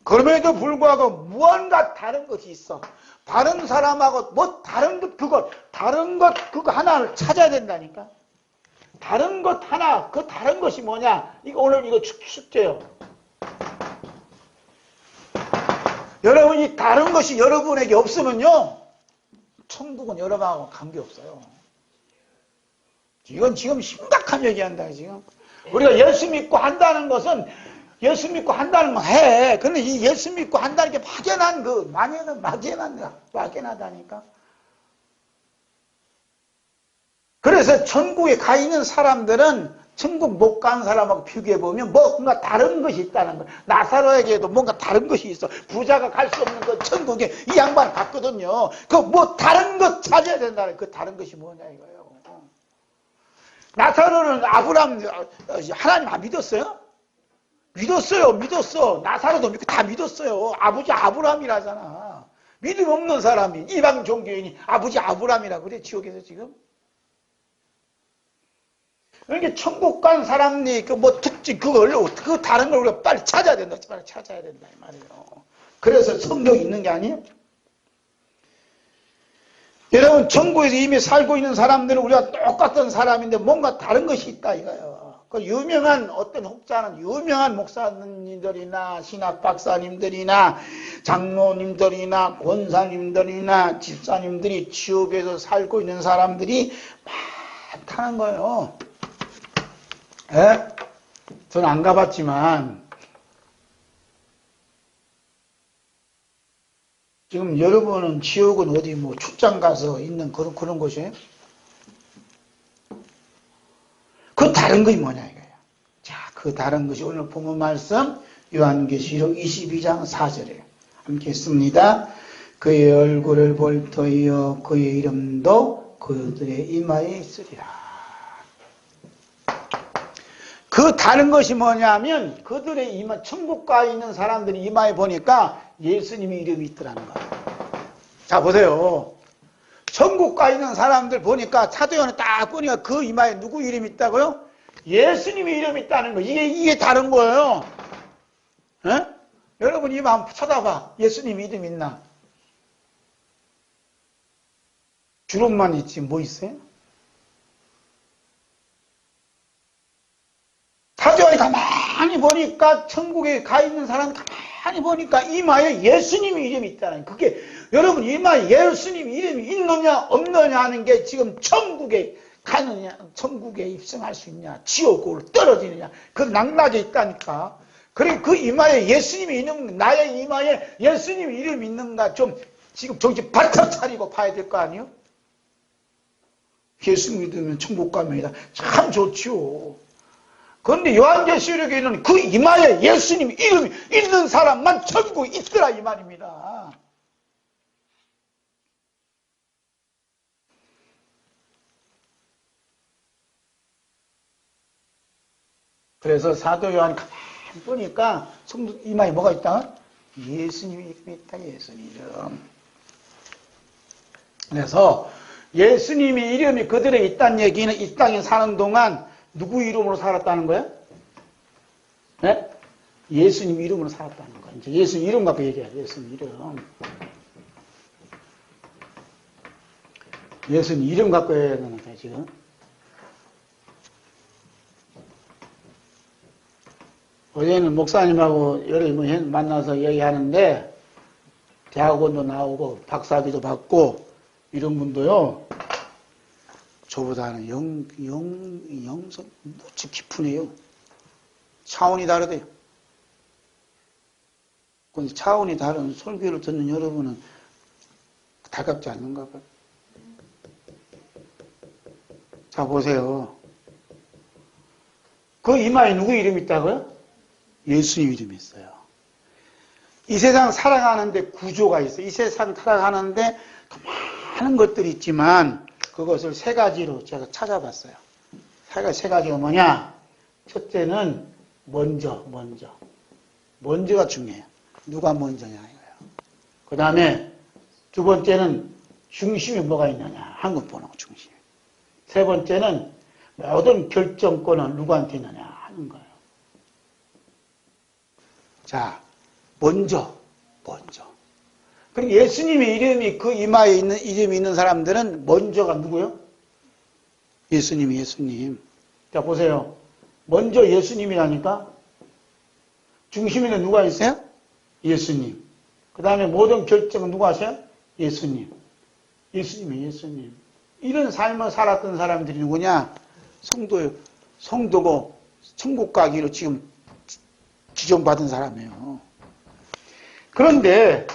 그럼에도 불구하고 무언가 다른 것이 있어. 다른 사람하고 뭐 다른 것 그거 하나를 찾아야 된다니까. 다른 것 하나, 그 다른 것이 뭐냐? 오늘 이거 숙제요. 여러분이 다른 것이 여러분에게 없으면요, 천국은 여러분하고 관계없어요. 이건 지금 심각한 얘기한다. 지금 우리가 예수 믿고 한다는 것은 예수 믿고 한다는 건 해. 그런데 이 예수 믿고 한다는 게 막연한 막연하다니까. 그래서 천국에 가 있는 사람들은 천국 못 간 사람하고 비교해보면 뭔가 다른 것이 있다는 거예요. 나사로에게도 뭔가 다른 것이 있어. 부자가 갈 수 없는 그 천국에 이 양반 갔거든요. 그 뭐 다른 것 찾아야 된다는, 그 다른 것이 뭐냐 이거예요. 나사로는 아브라함, 하나님 안 믿었어요? 믿었어. 나사로도 믿고 다 믿었어요. 아버지 아브라함이라잖아. 믿음 없는 사람이, 이방 종교인이 아버지 아브라함이라고 그래, 지옥에서 지금. 그러니까 천국 간 사람이 그 뭐 특징 그 다른 걸 우리가 빨리 찾아야 된다. 빨리 찾아야 된다 이 말이에요. 그래서 성경이 있는 게 아니에요. 여러분 천국에서 이미 살고 있는 사람들은 우리가 똑같은 사람인데 뭔가 다른 것이 있다 이거예요. 그 유명한 어떤 혹자는 유명한 목사님들이나 신학 박사님들이나 장로님들이나 권사님들이나 집사님들이 지옥에서 살고 있는 사람들이 많다는 거예요. 예? 저는 안 가봤지만 지금 여러분은 지옥은 어디 뭐 출장 가서 있는 그런 곳이에요? 그 다른 것이 뭐냐 이거예요. 자, 그 다른 것이 오늘 본문 말씀 요한계시록 22장 4절에 함께 했습니다. 그의 얼굴을 볼 터이요 그의 이름도 그들의 이마에 있으리라. 그 다른 것이 뭐냐면 그들의 이마, 천국가에 있는 사람들이 이마에 보니까 예수님의 이름이 있더라는 거예요. 자 보세요. 천국가에 있는 사람들 보니까 사도요한이 딱 보니까 그 이마에 누구 이름이 있다고요? 예수님의 이름이 있다는 거예요. 이게 다른 거예요. 에? 여러분 이마 한번 쳐다봐. 예수님 이름 있나? 주름만 있지 뭐 있어요? 사도요한이 가만히 보니까 천국에 가 있는 사람 가만히 보니까 이마에 예수님의 이름이 있다는 거예요. 그게 여러분 이마에 예수님의 이름이 있느냐 없느냐 하는 게 지금 천국에 가느냐 천국에 입성할 수 있냐 지옥으로 떨어지느냐 그 낙락에 있다니까. 그리고 그 이마에 예수님이 있는 나의 이마에 예수님의 이름이 있는가 좀 지금 정신 바짝 차리고 봐야 될 거 아니에요? 예수 믿으면 천국 가면이다. 참 좋지요. 그런데 요한계시록에는 그 이마에 예수님 이름이 있는 사람만 천국에 있더라 이 말입니다. 그래서 사도 요한이 가만히 보니까 성도 이마에 뭐가 있다? 예수님 이름이 있다. 예수님 이름. 그래서 예수님의 이름이 그들에 있다는 얘기는 이 땅에 사는 동안 누구 이름으로 살았다는 거야? 네? 예수님 이름으로 살았다는 거야. 이제 예수님 이름 갖고 얘기해. 예수님 이름. 예수님 이름 갖고 해야 되는 거야, 지금. 어제는 목사님하고 여러 분 만나서 얘기하는데, 대학원도 나오고, 박사학위도 받고, 이런 분도요, 저보다는 영성 무지 깊으네요. 차원이 다르대요. 근데 차원이 다른 설교를 듣는 여러분은 달갑지 않는가 봐요. 자, 보세요. 그 이마에 누구 이름이 있다고요? 예수님 이름이 있어요. 이 세상 살아가는데 구조가 있어요. 이 세상 살아가는데 많은 것들이 있지만 그것을 세 가지로 제가 찾아봤어요. 세 가지가 뭐냐? 첫째는 먼저가 중요해요. 누가 먼저냐 이거예요. 그 다음에 두 번째는 중심에 뭐가 있느냐. 한국 번호 중심. 세 번째는 모든 결정권은 누구한테 있느냐 하는 거예요. 자, 먼저. 그리고 예수님의 이름이 그 이마에 있는 이름이 있는 사람들은 먼저가 누구요? 예수님. 자, 보세요. 먼저 예수님이라니까 중심에는 누가 있어요? 예수님. 그 다음에 모든 결정은 누가 하셔요? 예수님. 예수님. 이런 삶을 살았던 사람들이 누구냐? 성도고 천국 가기로 지금 지정받은 사람이에요. 그런데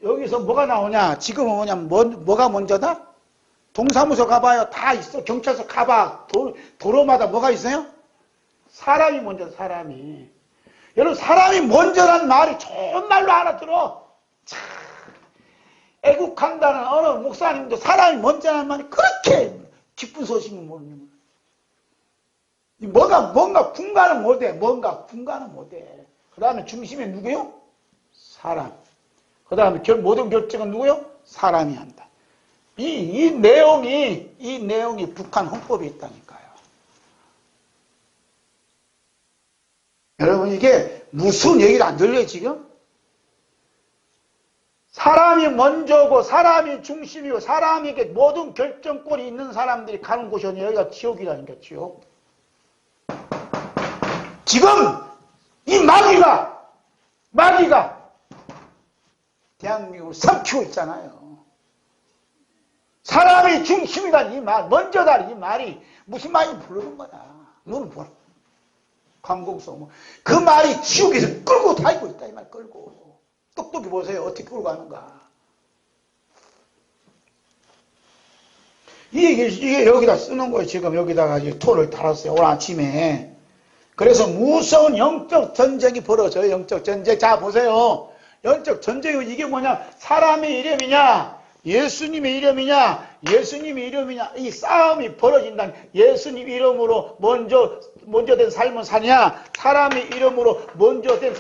여기서 뭐가 나오냐? 지금은 뭐냐면 뭐가 먼저다? 동사무소 가봐요. 다 있어. 경찰서 가봐. 도로마다 뭐가 있어요? 사람이 먼저, 사람이. 여러분, 사람이 먼저란 말이 좋은 말로 알아들어. 참, 애국한다는 어느 목사님도 사람이 먼저라는 말이 그렇게 기쁜 소식을 모르는 거예요. 뭔가 분간은 못해. 그 다음에 중심에 누구요? 사람. 그 다음에 모든 결정은 누구요? 사람이 한다. 이 내용이 북한 헌법에 있다니까요. 여러분, 이게 무슨 얘기를 안 들려요, 지금? 사람이 먼저고, 사람이 중심이고, 사람에게 모든 결정권이 있는 사람들이 가는 곳이 아니라 여기가 지옥이라니까, 지옥. 지금, 이 마귀가 대한민국을 삼키고 있잖아요. 사람이 중심이란 이 말, 먼저다 이 말이 무슨 말이 부르는 거야. 너는 뭐라. 관공서 그 말이 지옥에서 끌고 다니고 있다 이 말 끌고. 똑똑히 보세요. 어떻게 끌고 가는가. 이게 여기다 쓰는 거예요. 지금 여기다가 토를 달았어요. 오늘 아침에. 그래서 무서운 영적 전쟁이 벌어져요. 영적 전쟁. 자, 보세요. 영적 전쟁이 이게 뭐냐. 사람의 이름이냐, 예수님의 이름이냐, 예수님의 이름이냐, 이 싸움이 벌어진다. 예수님 이름으로 먼저 된 삶을 사느냐, 사람의 이름으로 먼저 된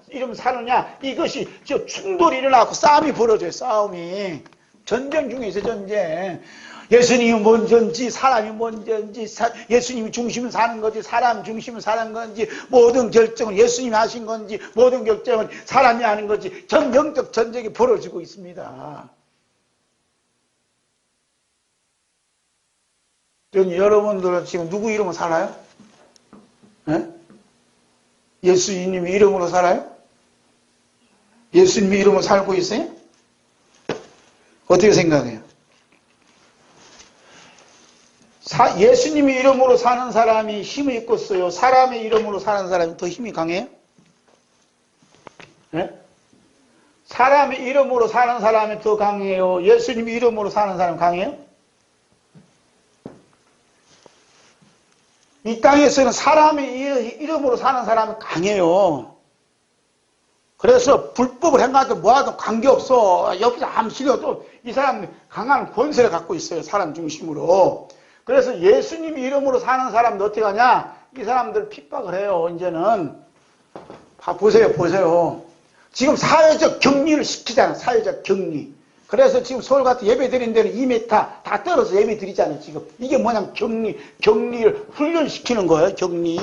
이름 사느냐, 이것이 충돌이 일어나고 싸움이 벌어져요. 싸움이. 전쟁 중에 있어요. 전쟁. 예수님이 먼저인지 사람이 먼저인지, 예수님이 중심을 사는 건지 사람 중심을 사는 건지, 모든 결정은 예수님이 하신 건지 모든 결정은 사람이 하는 건지 영적 전쟁이 벌어지고 있습니다. 여러분들은 지금 누구 이름으로 살아요? 네? 예수님의 이름으로 살아요? 예수님의 이름으로 살고 있어요? 어떻게 생각해요? 예수님의 이름으로 사는 사람이 힘이 있고 써요. 사람의 이름으로 사는 사람이 더 힘이 강해요? 네? 사람의 이름으로 사는 사람이 더 강해요? 예수님의 이름으로 사는 사람이 강해요? 이 땅에서는 사람의 이름으로 사는 사람이 강해요. 그래서 불법을 행하든 뭐하든 관계없어. 여기서 아무 실려도 이 사람은 강한 권세를 갖고 있어요. 사람 중심으로. 그래서 예수님 이름으로 사는 사람들 어떻게 하냐? 이 사람들 핍박을 해요. 이제는. 보세요. 지금 사회적 격리를 시키잖아. 사회적 격리. 그래서 지금 서울 같은 예배 드린 데는 2m 다 떨어서 예배 드리잖아요. 지금. 이게 뭐냐면 격리를 훈련시키는 거예요. 격리.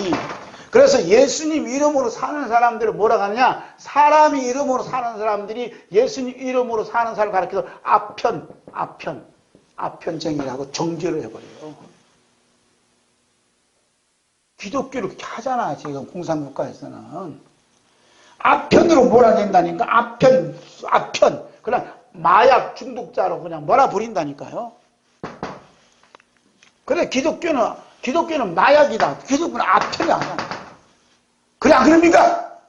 그래서 예수님 이름으로 사는 사람들을 뭐라고 하느냐? 사람이 이름으로 사는 사람들이 예수님 이름으로 사는 사람을 가르쳐서 아편정이라고 정죄를 해버려요. 기독교를 그렇게 하잖아. 지금 공산국가에서는. 아편으로 몰아낸다니까. 아편. 그냥 마약 중독자로 그냥 몰아버린다니까요. 그래, 기독교는 마약이다. 기독교는 아편이 아니야. 그래, 안 그럽니까?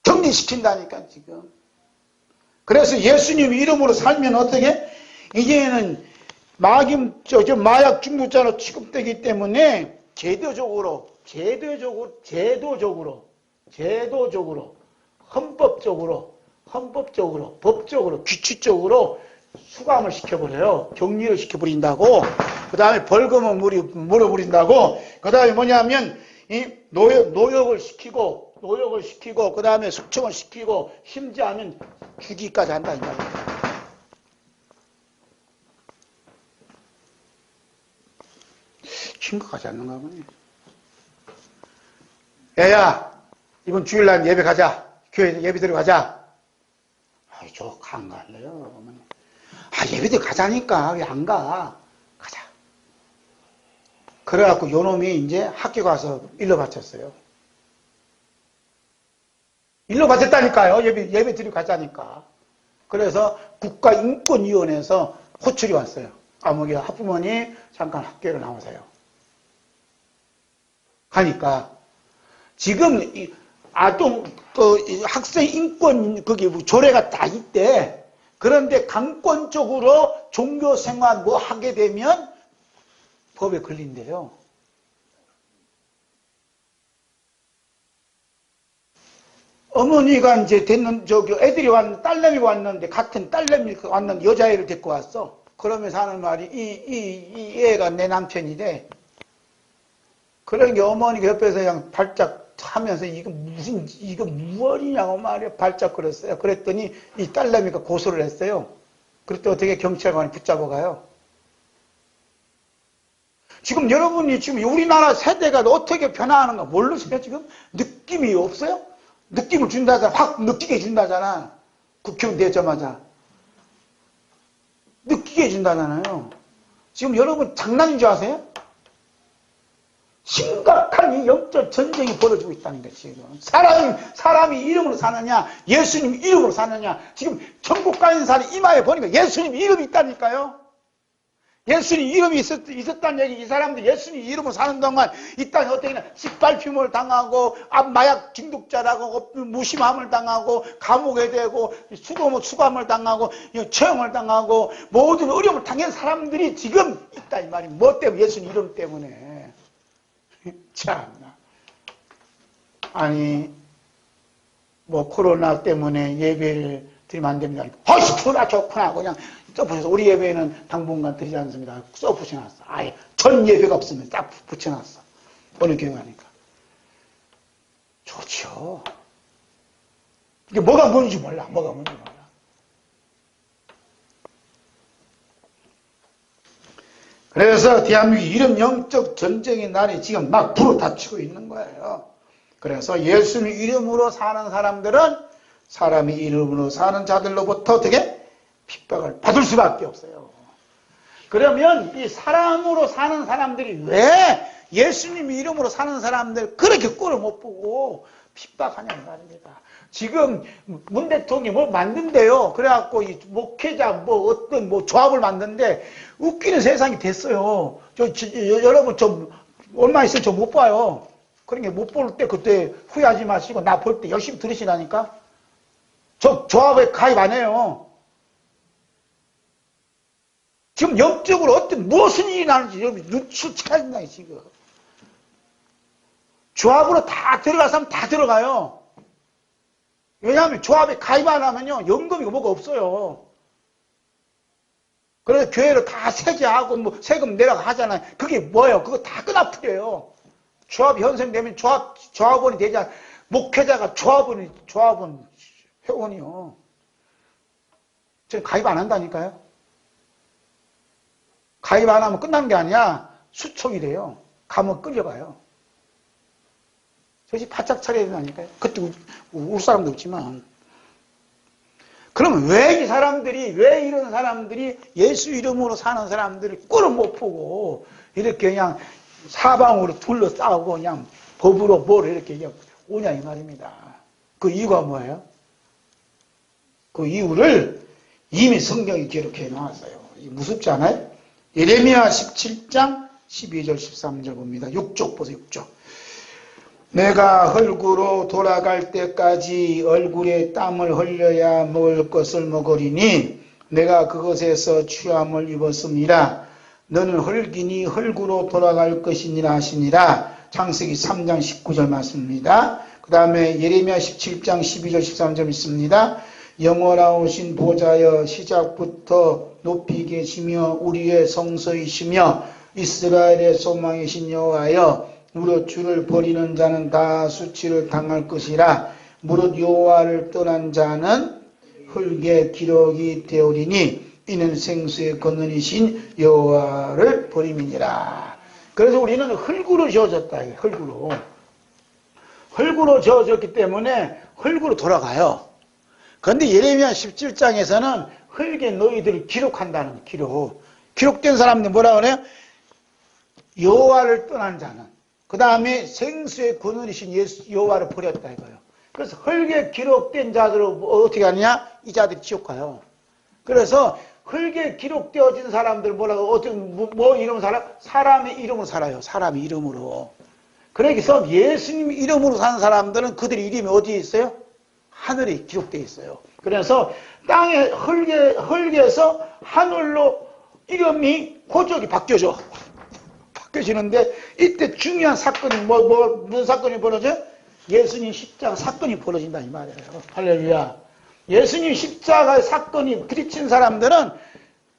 격리시킨다니까, 지금. 그래서 예수님 이름으로 살면 어떻게? 이제는 마약 중독자로 취급되기 때문에 제도적으로, 헌법적으로, 법적으로, 규칙적으로 수감을 시켜버려요. 격리를 시켜버린다고. 그 다음에 벌금은 물어버린다고. 그 다음에 뭐냐면, 이 노역을 시키고, 그 다음에 숙청을 시키고, 심지어는 죽이기까지 한다는 말이에요. 심각하지 않는가 보네. 야야, 이번 주일날 예배 가자. 교회 예배 드리러 가자. 아이, 저 안 갈래요. 예배 드리러 가자니까. 왜 안 가? 가자. 그래갖고 요놈이 이제 학교 가서 일러 바쳤어요. 일러 바쳤다니까요. 예배 드리러 가자니까. 그래서 국가인권위원회에서 호출이 왔어요. 아무개 학부모님 잠깐 학교로 나오세요. 하니까 지금 학생 인권 거기 조례가 다 있대. 그런데 강권적으로 종교 생활 뭐 하게 되면 법에 걸린대요. 어머니가 이제 애들이 딸내미가 왔는데, 같은 딸내미 왔는데 여자애를 데리고 왔어. 그러면서 하는 말이, 이 애가 내 남편이래. 그러니까 어머니가 옆에서 그냥 발작 하면서 이거 무얼이냐고 말이야. 발작거렸어요. 그랬더니 이 딸내미가 고소를 했어요. 그럴 때 어떻게 경찰관이 붙잡아가요? 지금 여러분이 지금 우리나라 세대가 어떻게 변화하는가 모르세요? 지금 느낌이 없어요? 느낌을 준다잖아. 확 느끼게 준다잖아. 국회의원 되자마자. 느끼게 준다잖아요. 지금 여러분 장난인 줄 아세요? 심각한 이 영적 전쟁이 벌어지고 있다는 거예요, 지금. 사람이 이름으로 사느냐, 예수님 이름으로 사느냐. 지금 천국 가는 사람이 이마에 보니까 예수님 이름이 있다니까요. 예수님 이름이 있었다는 얘기, 이 사람들 예수님 이름으로 사는 동안 이 땅에 어떻게 식발춤을 당하고, 마약 중독자라고 무심함을 당하고, 감옥에 되고, 수감을 당하고, 처형을 당하고, 모든 어려움을 당한 사람들이 지금 있다, 이 말이. 뭐 때문에? 예수님 이름 때문에. 참나. 아니, 뭐 코로나 때문에 예배를 드리면 안 됩니다. 허시구나 좋구나 그냥 써붙여서 우리 예배는 당분간 드리지 않습니다. 써붙여놨어. 아예 전 예배가 없으면 딱 붙여놨어. 어느 교회 가니까. 좋죠. 이게 뭐가 뭔지 몰라. 뭐가 뭔지 몰라. 그래서 대한민국이 이런 영적 전쟁의 날이 지금 막 불어닥치고 있는 거예요. 그래서 예수님 이름으로 사는 사람들은 사람이 이름으로 사는 자들로부터 어떻게? 핍박을 받을 수밖에 없어요. 그러면 이 사람으로 사는 사람들이 왜 예수님 이름으로 사는 사람들 그렇게 꼴을 못 보고 핍박하냐는 말입니다. 지금 문 대통령이 뭘 만든대요. 그래갖고 이 목회자 뭐 어떤 뭐 조합을 만드는데 웃기는 세상이 됐어요. 여러분 얼마 있으면 저 못 봐요. 그러니까 못 볼 때 그때 후회하지 마시고 나 볼 때 열심히 들으시라니까. 저 조합에 가입 안 해요. 지금 영적으로 무슨 일이 나는지 여러분 눈치를 채야 된다 지금. 조합으로 다 들어갈 사람 다 들어가요. 왜냐하면 조합에 가입 안 하면요 연금이고 뭐가 없어요. 그래서 교회로 다 세제하고 뭐 세금 내라고 하잖아요. 그게 뭐예요? 그거 다 끄나풀이에요. 조합이 현생되면 조합원이 되지 않아. 목회자가 조합원 회원이요. 저는 가입 안 한다니까요. 가입 안 하면 끝나는 게 아니야. 수총이 돼요. 감옥 끌려가요. 저기 바짝 차려야 된다니까요. 그때 울 사람도 없지만. 그러면 왜 이런 사람들이 예수 이름으로 사는 사람들을 꿀을 못 푸고 이렇게 그냥 사방으로 둘러싸고 그냥 법으로 뭘 이렇게 오냐 이 말입니다. 그 이유가 뭐예요? 그 이유를 이미 성경이 기록해 놓았어요. 무섭지 않아요? 예레미야 17장 12절 13절 봅니다. 6쪽 보세요. 6쪽. 내가 흙으로 돌아갈 때까지 얼굴에 땀을 흘려야 먹을 것을 먹으리니 내가 그것에서 취함을 입었습니다. 너는 흙이니 흙으로 돌아갈 것이니라 하시니라. 창세기 3장 19절 말씀입니다. 그 다음에 예레미야 17장 12절 13절 있습니다. 영원하오신 보좌여 시작부터 높이 계시며 우리의 성소이시며 이스라엘의 소망이신 여호와여 무릇 주를 버리는 자는 다 수치를 당할 것이라. 무릇 여호와를 떠난 자는 흙의 기록이 되오리니 이는 생수의 근원이신 여호와를 버림이니라. 그래서 우리는 흙으로 지어졌다. 흙으로 지어졌기 때문에 흙으로 돌아가요. 그런데 예레미야 17장에서는 흙에 너희들을 기록한다는 기록된 사람들 뭐라 그래요? 여호와를 떠난 자는, 그 다음에 생수의 근원이신 여호와를 버렸다 이거예요. 그래서 흙에 기록된 자들을 어떻게 하느냐? 이 자들이 지옥 가요. 그래서 흙에 기록되어진 사람들 뭐 이름 살아? 사람의 이름으로 살아요. 사람의 이름으로. 그래서 예수님 이름으로 사는 사람들은 그들의 이름이 어디에 있어요? 하늘에 기록되어 있어요. 그래서 땅의 흙에서 하늘로 이름이 호적이 바뀌어지는데 이때 중요한 사건이 무슨 사건이 벌어져요? 예수님 십자가 사건이 벌어진다 이 말이에요. 할렐루야. 예수님 십자가 사건이 부딪힌 사람들은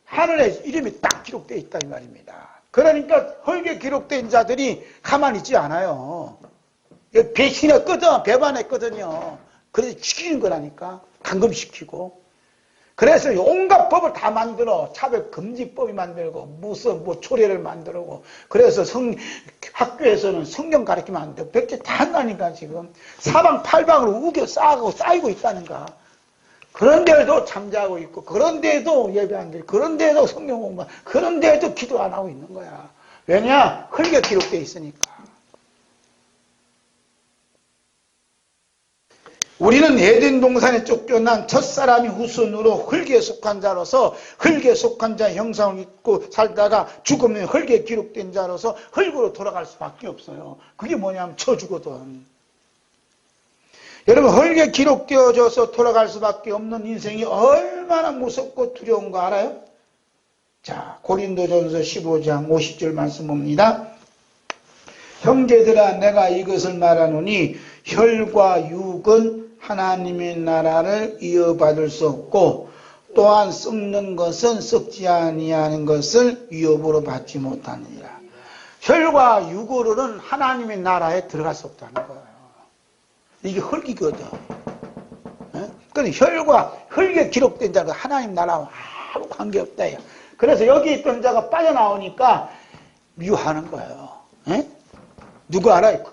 하늘에 이름이 딱 기록되어 있다 이 말입니다. 그러니까 흙에 기록된 자들이 가만히 있지 않아요. 배신했거든, 배반했거든요. 그래서 죽이는 거라니까. 감금시키고. 그래서 온갖 법을 다 만들어. 차별금지법이 만들고 무슨 초례를 만들고. 그래서 학교에서는 성경 가르치면 안 돼. 백제 다 한다니까 지금. 사방팔방으로 우겨 쌓이고 있다니까. 그런데도 잠자고 있고, 그런데도 예배 안 드리고, 그런데도 성경 공부, 그런데도 기도 안 하고 있는 거야. 왜냐? 흙에 기록되어 있으니까. 우리는 에덴 동산에 쫓겨난 첫사람이 후손으로 흙에 속한 자로서 흙에 속한 자 형상을 입고 살다가 죽으면 흙에 기록된 자로서 흙으로 돌아갈 수밖에 없어요. 그게 뭐냐면 저주거든. 여러분, 흙에 기록되어져서 돌아갈 수밖에 없는 인생이 얼마나 무섭고 두려운 거 알아요? 자, 고린도전서 15장 50절 말씀 봅니다. 형제들아, 내가 이것을 말하노니 혈과 육은 하나님의 나라를 이어받을 수 없고 또한 썩는 것은 썩지 아니하는 것을 위협으로 받지 못하느니라. 혈과 육으로는 하나님의 나라에 들어갈 수 없다는 거예요. 이게 흙이거든. 그런데 혈에 기록된 자가 하나님 나라와 아무 관계없다. 그래서 여기 있던 자가 빠져나오니까 미워하는 거예요. 누구 알아요?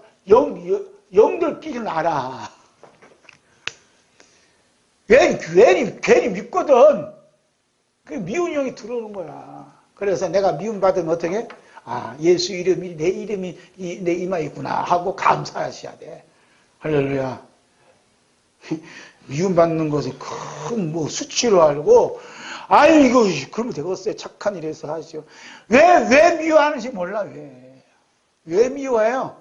영들끼리는 알아. 괜히 믿거든. 그 미운 영이 들어오는 거야. 그래서 내가 미움 받으면 어떻게 해? 아, 예수 이름이 내 이름이 내 이마에 있구나 하고 감사하셔야 돼. 할렐루야. 미움 받는 것을 큰 수치로 알고, 아유, 이거 그러면 되겠어요. 착한 일에서 하시오. 왜 미워하는지 몰라. 왜 미워해요?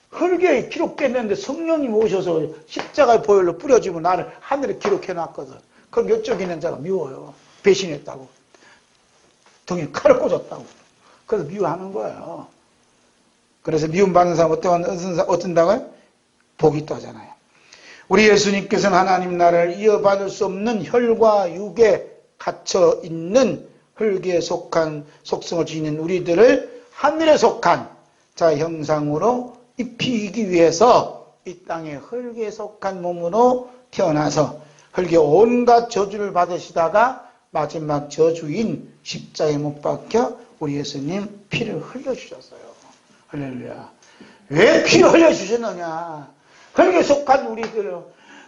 흙에 기록됐는데 성령님 오셔서 십자가의 보혈로 뿌려주면 나를 하늘에 기록해놨거든. 그럼 이쪽 있는 자가 미워요. 배신했다고. 등에 칼을 꽂았다고. 그래서 미워하는 거예요. 그래서 미움받는 사람 어떤다고요? 복이 있다잖아요. 우리 예수님께서는 하나님 나라를 이어받을 수 없는 혈과 육에 갇혀 있는 흙에 속한 속성을 지닌 우리들을 하늘에 속한 자 형상으로 입히기 위해서 이 땅에 흙에 속한 몸으로 태어나서 흙에 온갖 저주를 받으시다가 마지막 저주인 십자가에 못 박혀 우리 예수님 피를 흘려주셨어요. 할렐루야. 왜 피를 흘려주셨느냐? 흙에 속한 우리들,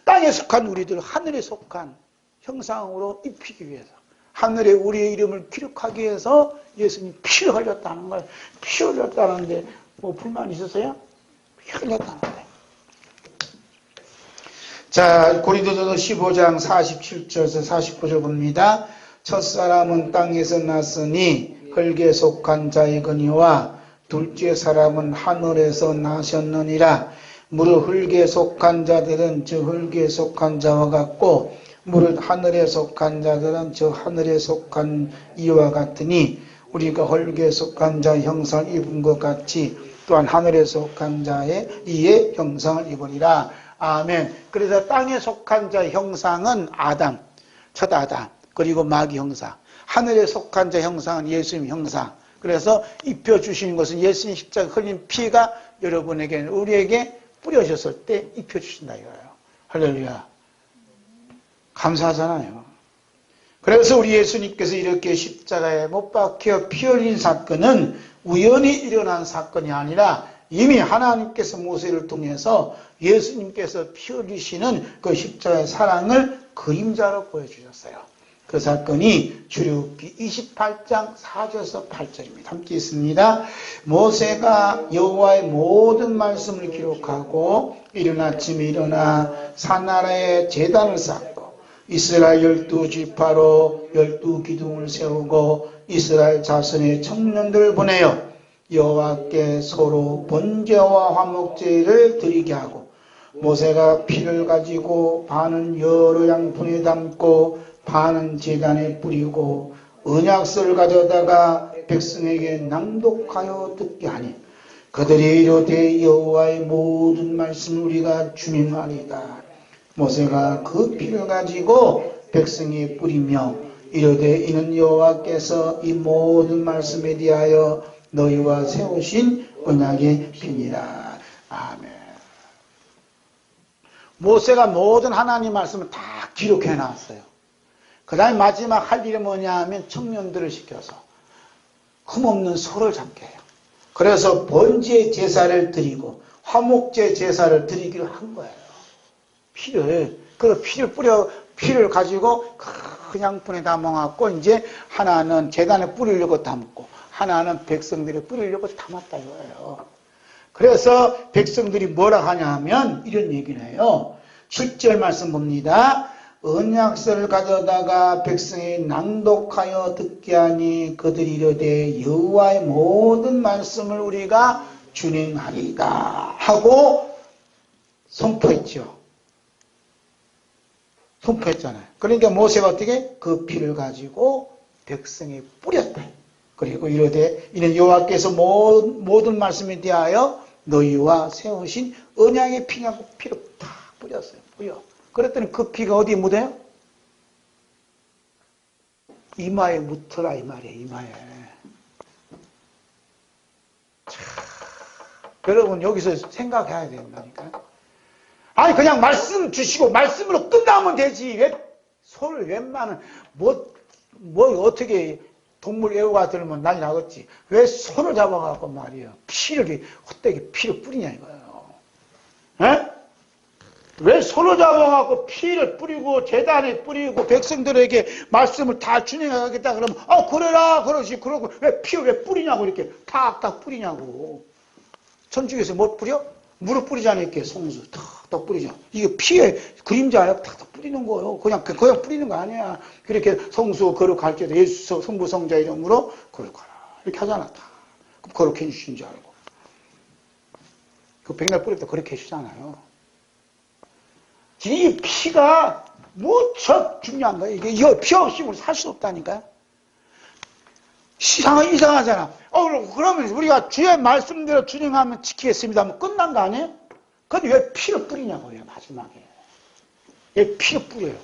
땅에 속한 우리들, 하늘에 속한 형상으로 입히기 위해서, 하늘에 우리의 이름을 기록하기 위해서 예수님 피를 흘렸다는 거예요. 피 흘렸다는데 뭐 불만 있으세요? 피 흘렸다는데. 자, 고린도전서 15장 47절에서 49절 봅니다. 첫사람은 땅에서 났으니 흙에 속한 자이거니와 둘째 사람은 하늘에서 나셨느니라. 무릇 흙에 속한 자들은 저 흙에 속한 자와 같고 무릇 하늘에 속한 자들은 저 하늘에 속한 이와 같으니 우리가 흙에 속한 자 형상을 입은 것 같이 또한 하늘에 속한 자의 이의 형상을 입으리라. 아멘. 그래서 땅에 속한 자 형상은 아담, 첫 아담, 그리고 마귀 형상. 하늘에 속한 자 형상은 예수님 형상. 그래서 입혀주시는 것은 예수님 십자가 흘린 피가 여러분에게, 우리에게 뿌려졌을 때 입혀주신다 이거예요. 할렐루야. 감사하잖아요. 그래서 우리 예수님께서 이렇게 십자가에 못 박혀 피 흘린 사건은 우연히 일어난 사건이 아니라 이미 하나님께서 모세를 통해서 예수님께서 피 흘리시는 그 십자가의 사랑을 그림자로 보여주셨어요. 그 사건이 출애굽기 28장 4절에서 8절입니다. 함께 있습니다. 모세가 여호와의 모든 말씀을 기록하고 이른 아침에 일어나 산 아래에 제단을 쌓고 이스라엘 12지파로 12기둥을 세우고 이스라엘 자손의 청년들을 보내어 여호와께 서로 번제와 화목제를 드리게 하고 모세가 피를 가지고 반은 여러 양푼에 담고 반은 제단에 뿌리고 언약서를 가져다가 백성에게 낭독하여 듣게 하니 그들이 이르되 여호와의 모든 말씀을 우리가 준행하리이다. 모세가 그 피를 가지고 백성에 뿌리며 이르되 이는 여호와께서 이 모든 말씀에 대하여 너희와 세우신 언약의 피니라. 아멘. 모세가 모든 하나님 말씀을 다 기록해 놨어요. 그 다음에 마지막 할 일이 뭐냐 하면 청년들을 시켜서 흠없는 소를 잡게 해요. 그래서 번제 제사를 드리고 화목제 제사를 드리기로 한 거예요. 피를 가지고 큰 양푼에 담아갖고 이제 하나는 제단에 뿌리려고 담고 하나는 백성들이 뿌리려고 담았다 이거예요. 그래서 백성들이 뭐라 하냐 하면 이런 얘기를 해요. 7절 말씀 봅니다. 언약서를 가져다가 백성이 낭독하여 듣게 하니 그들이 이르되 여호와의 모든 말씀을 우리가 준행하리이다 하고 선포했죠. 선포했잖아요. 그러니까 모세가 어떻게 그 피를 가지고 백성에 뿌렸다. 그리고 이르되 이는 여호와께서 모든 말씀에 대하여 너희와 세우신 언약의 피냐고 피를 다 뿌렸어요. 뿌려. 그랬더니 그 피가 어디에 묻어요? 이마에 묻더라 이 말이에요. 이마에. 참, 여러분 여기서 생각해야 된다니까요. 아니 그냥 말씀 주시고 말씀으로 끝나면 되지. 왜 소를 웬만한 뭐 어떻게 동물 애호가 들면 난리 나겠지. 왜 손을 잡아갖고 말이에요. 피를 헛되게 피를 뿌리냐 이거예요. 에? 왜 손을 잡아갖고 피를 뿌리고 제단에 뿌리고 백성들에게 말씀을 다 준행하겠다 그러면 그래라 그러지. 그러고 왜 피를 왜 뿌리냐고 이렇게 탁탁 뿌리냐고. 천주교에서 뭐 뿌려? 물을 뿌리잖아요. 이렇게 송수 탁탁 뿌리죠. 이게 피에 그림자에 탁탁 뿌리는 거예요. 그냥 뿌리는 거 아니야. 그렇게 성수 거룩할 때도 예수 성부 성자 이름으로 거룩하라 이렇게 하잖아. 다. 그럼 거룩해 주신 줄 알고. 그 백날 뿌릴 때 그렇게 해주잖아요. 이 피가 무척 중요한 거예요. 이게 피 없이 우리 살 수 없다니까요. 이상하잖아. 그러면 우리가 주의 말씀대로 준행하면 지키겠습니다. 하면 끝난 거 아니에요? 근데 왜 피를 뿌리냐고요, 마지막에. 왜 피를 뿌려요?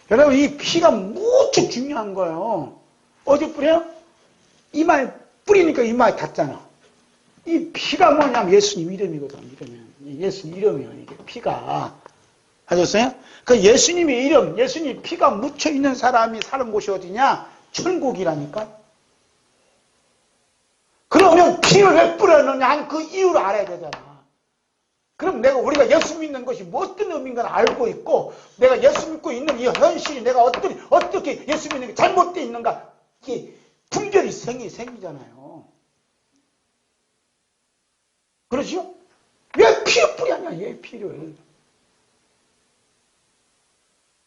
여러분, 이 피가 무척 중요한 거예요. 어디 뿌려요? 이마에 뿌리니까 이마에 닿잖아. 이 피가 뭐냐면 예수님 이름이거든, 예수님 이름이에요, 이게 피가. 아셨어요? 그 예수님의 이름, 예수님 피가 묻혀 있는 사람이 사는 곳이 어디냐? 천국이라니까. 그러면 피를 왜 뿌렸느냐 하는 그 이유를 알아야 되잖아. 그럼 우리가 예수 믿는 것이 뭐 어떤 의미인가 알고 있고, 내가 예수 믿고 있는 이 현실이 내가 어떻게 예수 믿는 게 잘못되어 있는가, 이게 분별이 생기잖아요. 그렇죠? 왜 피를 뿌렸냐, 왜 피를.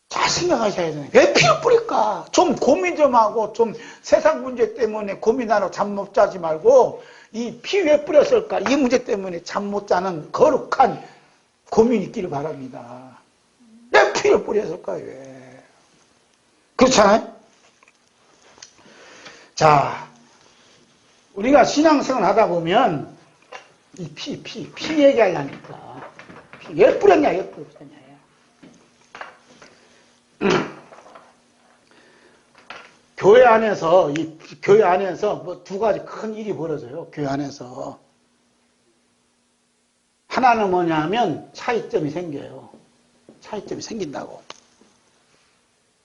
잘 생각하셔야 되네. 왜 피를 뿌릴까? 좀 고민 좀 하고, 좀 세상 문제 때문에 고민하러 잠 못 자지 말고, 이 피 왜 뿌렸을까? 이 문제 때문에 잠 못 자는 거룩한 고민이 있기를 바랍니다. 왜 피를 뿌렸을까요? 왜? 그렇잖아요? 자, 우리가 신앙생활 하다 보면, 이 피 얘기하려니까. 왜 뿌렸냐, 왜 뿌렸냐. 교회 안에서 뭐 두 가지 큰 일이 벌어져요. 교회 안에서. 하나는 뭐냐 하면 차이점이 생겨요. 차이점이 생긴다고.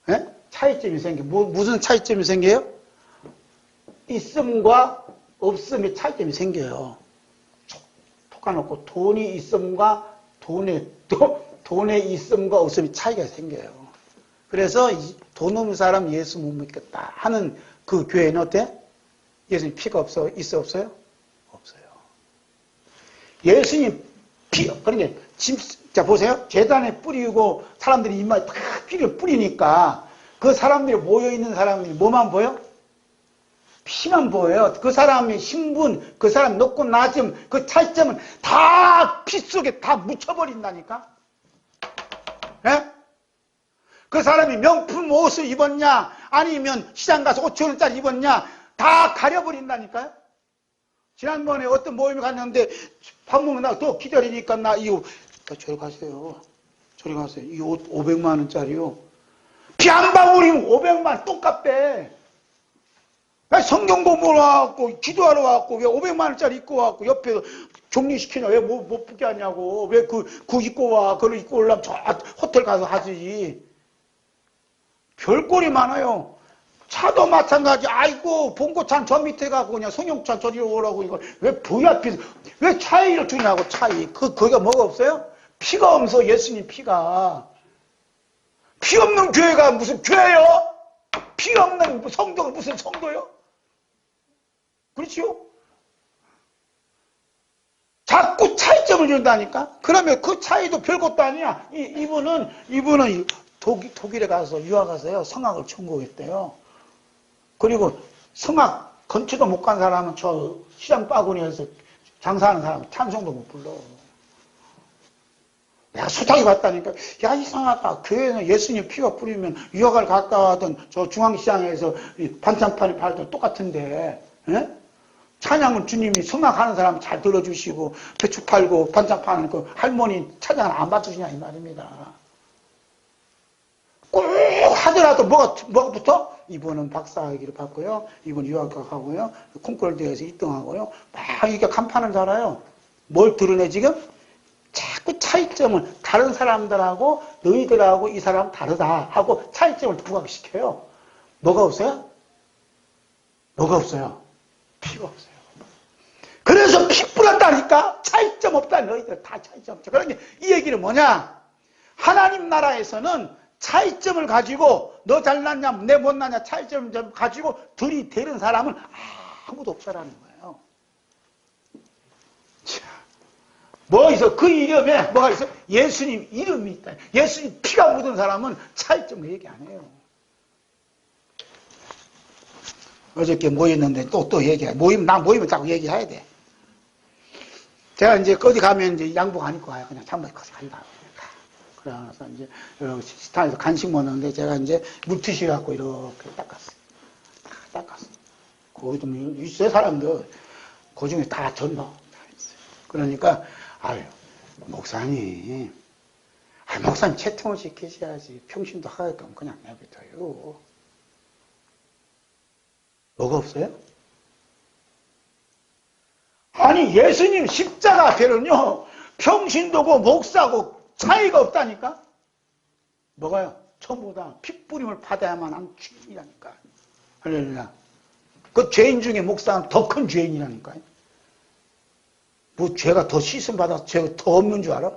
예? 차이점이 생겨. 무슨 차이점이 생겨요? 있음과 없음의 차이점이 생겨요. 톡아놓고 돈이 있음과 돈의 있음과 없음의 차이가 생겨요. 그래서 돈 없는 사람 예수 못 믿겠다 하는 그 교회는 어때? 예수님 피가 있어 없어요? 없어요. 예수님 피, 그러니까 자 보세요. 제단에 뿌리고 사람들이 이마에 다 피를 뿌리니까 그 사람들이 모여있는 사람이 뭐만 보여? 피만 보여요. 그 사람의 신분, 그 사람 높고 낮음, 그 차이점은 다 피 속에 다 묻혀버린다니까. 예? 그 사람이 명품 옷을 입었냐 아니면 시장 가서 5,000원짜리 입었냐 다 가려버린다니까요. 지난번에 어떤 모임에 갔는데 밥 먹는다고 또 기다리니까 저리 가세요. 저리 가세요. 이 옷 500만 원짜리요. 피 한 방울이면 500만 원 똑같대. 왜 성경 공부를 와갖고 기도하러 와갖고 왜 500만 원짜리 입고 와갖고 옆에 격리시키냐 왜 못 붙게 하냐고. 왜 그 입고 와. 그걸 입고 오려면 저 호텔 가서 하지. 별꼴이 많아요. 차도 마찬가지. 아이고 봉고차는 저 밑에 가고 그냥 성형차 저리로 오라고 이걸 왜 부앞에서 왜 차이를 주냐고. 차이 거기가 뭐가 없어요? 피가 없어. 예수님 피가. 피 없는 교회가 무슨 교회요? 피 없는 성도가 무슨 성도요? 그렇지요? 자꾸 차이점을 준다니까? 그러면 그 차이도 별것도 아니야. 이분은 독일에 가서 유학 가서요. 성악을 전공했대요. 그리고 성악 건치도 못 간 사람은 저 시장 바구니에서 장사하는 사람은 찬송도 못 불러. 내가 수탁이 봤다니까. 야, 이상하다. 교회에서 예수님 피가 뿌리면 유학을 갔다 하던 저 중앙시장에서 반찬판이 팔던 똑같은데, 에? 찬양은 주님이 성악하는 사람 잘 들어주시고, 배추 팔고, 반찬 파는 그 할머니 찬양을 안 받으시냐, 이 말입니다. 꼭 하더라도 뭐가 붙어? 이분은 박사학위를 받고요. 이분 유학을 가고요. 콩쿠르 대회에서 1등하고요. 막 이렇게 간판을 달아요. 뭘 드러내 지금? 자꾸 차이점을 다른 사람들하고 너희들하고 이 사람 다르다 하고 차이점을 부각시켜요. 뭐가 없어요? 뭐가 없어요? 피가 없어요. 그래서 피 뿌렸다니까. 차이점 없다. 너희들 다 차이점 없죠. 그러니까 이 얘기는 뭐냐? 하나님 나라에서는 차이점을 가지고 너 잘났냐 내 못났냐 차이점을 가지고 들이대는 사람은 아무도 없다라는 거예요. 자, 뭐 있어? 그 이름에 뭐가 있어? 예수님 이름이 있다. 예수님 피가 묻은 사람은 차이점을 얘기 안 해요. 어저께 모였는데 또 얘기해. 모이면 자꾸 얘기해야 돼. 제가 이제 어디 가면 이제 양복 안 입고 가요. 그냥 잠옷 입고 간다. 그래서 이제 식당에서 간식 먹는데 제가 이제 물티슈 갖고 이렇게 닦았어요. 다 닦았어요. 거기 좀 있어요, 사람들. 그 중에 다 전부. 그러니까, 아유, 목사님. 목사님 채통을 시키셔야지. 평신도 하게끔 그냥 내버려둬요. 뭐가 없어요? 아니, 예수님 십자가 앞에는요, 평신도고 목사고 차이가 없다니까? 뭐가요? 전부 다 핏부림을 받아야만 하는 죄인이라니까. 할렐루야. 그 죄인 중에 목사는 더 큰 죄인이라니까요. 뭐 죄가 더 씻음 받아서 죄가 더 없는 줄 알아?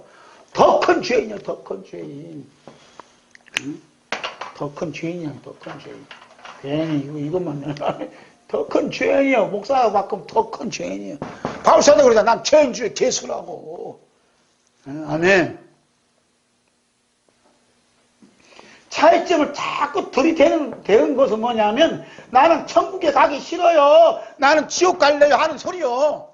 더 큰 죄인이야, 더 큰 죄인. 응? 더 큰 죄인이야, 더 큰 죄인. 괜히 이것만 더 큰 죄인이야. 목사가 바꾸면 더 큰 죄인이야. 바울사도 그러잖아. 난 죄인 중에 개수라고. 아멘. 차이점을 자꾸 들이대는 것은 뭐냐면 나는 천국에 가기 싫어요. 나는 지옥 갈래요 하는 소리요.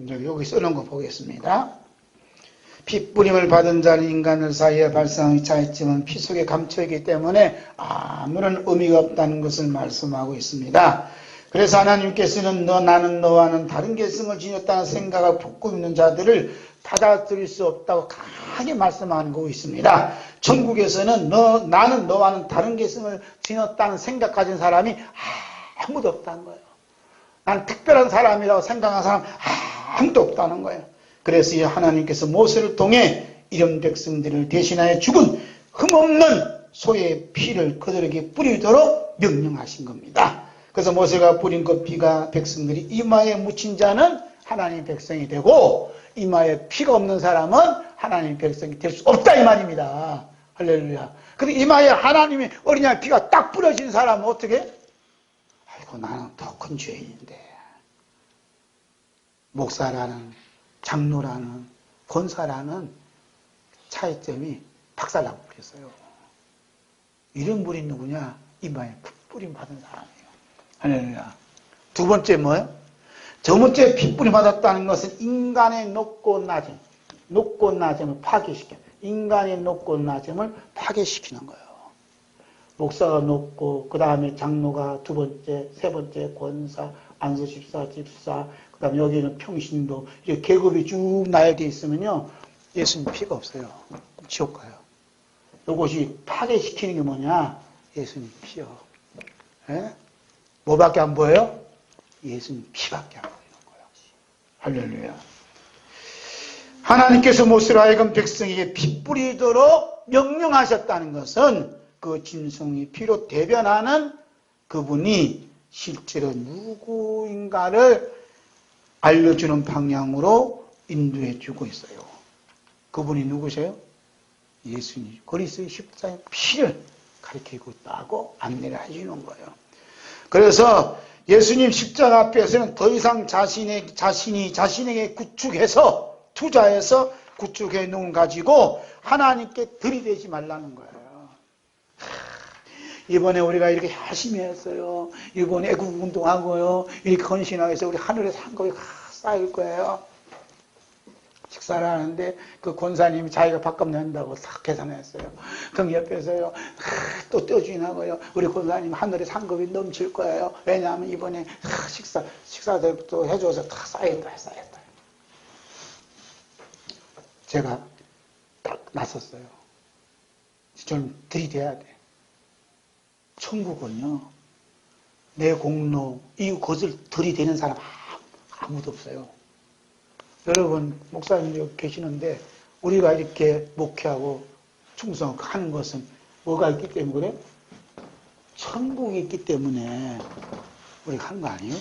여기 써놓은 거 보겠습니다. 핏부림을 받은 자는 인간들 사이에 발생한 차이점은 피 속에 감춰있기 때문에 아무런 의미가 없다는 것을 말씀하고 있습니다. 그래서 하나님께서는 나는 너와는 다른 개성을 지녔다는 생각을 품고 있는 자들을 받아들일 수 없다고 강하게 말씀하고 있습니다. 천국에서는 나는 너와는 다른 개성을 지녔다는 생각 가진 사람이 아무도 없다는 거예요. 난 특별한 사람이라고 생각하는 사람 아무도 없다는 거예요. 그래서 하나님께서 모세를 통해 이런 백성들을 대신하여 죽은 흠없는 소의 피를 그들에게 뿌리도록 명령하신 겁니다. 그래서 모세가 뿌린 그 피가 백성들이 이마에 묻힌 자는 하나님 백성이 되고 이마에 피가 없는 사람은 하나님 백성이 될 수 없다 이 말입니다. 할렐루야. 근데 이마에 하나님의 어린양 피가 딱 뿌려진 사람은 어떻게? 아이고 나는 더 큰 죄인인데 목사라는 장로라는 권사라는 차이점이 박살나고 그랬어요. 이런 분이 누구냐? 이마에 핏부림 받은 사람이에요. 할렐루야. 두 번째 뭐예요? 두 번째 핏부림 받았다는 것은 인간의 높고 낮음을 파괴시켜. 인간의 높고 낮음을 파괴시키는 거예요. 목사가 높고 그 다음에 장로가 두 번째, 세 번째 권사, 안수집사, 집사, 그 다음에 여기는 평신도 이렇게 계급이 쭉 나열되어 있으면요 예수님 피가 없어요. 지옥 가요. 이것이 파괴시키는 게 뭐냐? 예수님 피요. 예? 뭐밖에 안 보여요? 예수님 피밖에 안 보이는 거예요. 할렐루야. 하나님께서 모세로 하여금 백성에게 피 뿌리도록 명령하셨다는 것은 그 짐승의 피로 대변하는 그분이 실제로 누구인가를 알려주는 방향으로 인도해 주고 있어요. 그분이 누구세요? 예수님. 그리스도의 십자가의 피를 가리키고 있다고 안내를 해주는 거예요. 그래서 예수님 십자가 앞에서는 더 이상 자신에게 구축해서 투자해서 구축해 놓은 가지고 하나님께 들이대지 말라는 거예요. 이번에 우리가 이렇게 열심히 했어요. 이번에 애국운동하고요. 이렇게 헌신하면서 우리 하늘에 상급이 쌓일 거예요. 식사를 하는데 그 권사님이 자기가 밥값 낸다고 싹 계산했어요. 그럼 옆에서요, 또 떠주인하고요. 우리 권사님 하늘에 상급이 넘칠 거예요. 왜냐하면 이번에 식사도 해줘서 다 쌓였다. 제가 딱 나섰어요. 좀 들이대야 돼. 천국은요, 내 공로, 이것을 들이대는 사람 아무도 없어요. 여러분, 목사님 여기 계시는데, 우리가 이렇게 목회하고 충성하는 것은 뭐가 있기 때문에 그래? 천국이 있기 때문에 우리가 하는 거 아니에요?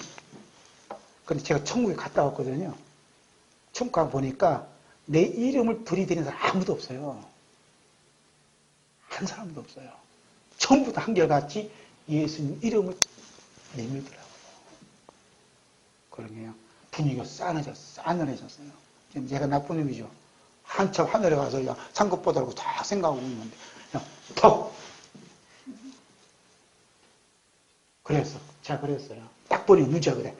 근데 제가 천국에 갔다 왔거든요. 천국 가 보니까 내 이름을 들이대는 사람 아무도 없어요. 한 사람도 없어요. 전부 다 한결같이 예수님 이름을 내밀더라고요. 그러네요. 분위기가 싸늘해졌어요. 지금 제가 나쁜 놈이죠. 한참 하늘에 가서 그냥 상급보다라고 다 생각하고 있는데 그냥 턱! 그래서 제가 그랬어요. 딱 보니 누자 그래.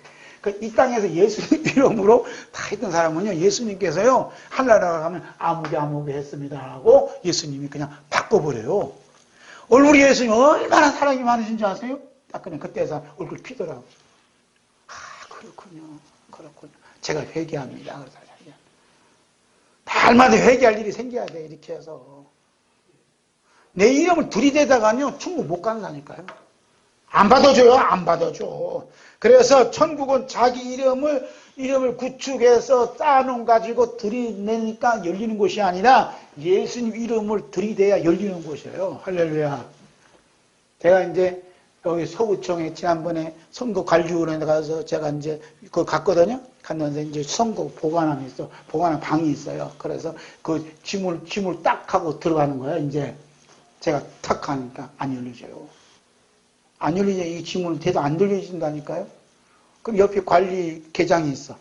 이 땅에서 예수님 이름으로 다 했던 사람은요, 예수님께서요, 하늘나라 가면 아무개 했습니다 하고 예수님이 그냥 바꿔버려요. 얼굴이 예수님 얼마나 사랑이 많으신지 아세요? 딱 그냥 그때서 얼굴 피더라고요. 그렇군요. 제가 회개합니다. 그래서 달마다 회개할 일이 생겨야 돼. 이렇게 해서. 내 이름을 들이대다가요, 천국 못 간다니까요. 안 받아줘요. 안 받아줘. 그래서 천국은 자기 이름을 구축해서 쌓아놓은 가지고 들이내니까 열리는 곳이 아니라 예수님 이름을 들이대야 열리는 곳이에요. 할렐루야. 제가 이제 여기 서구청에 지난번에 선거 관리위원회 가서 제가 이제 그걸 갔거든요. 갔는데 이제 선거 보관함이 있어. 보관함 방이 있어요. 그래서 그 짐을 딱 하고 들어가는 거예요. 이제 제가 탁 하니까 안 열려져요. 안 열리냐, 이 지문은 대도 안 돌려진다니까요? 그럼 옆에 관리 계장이 있어.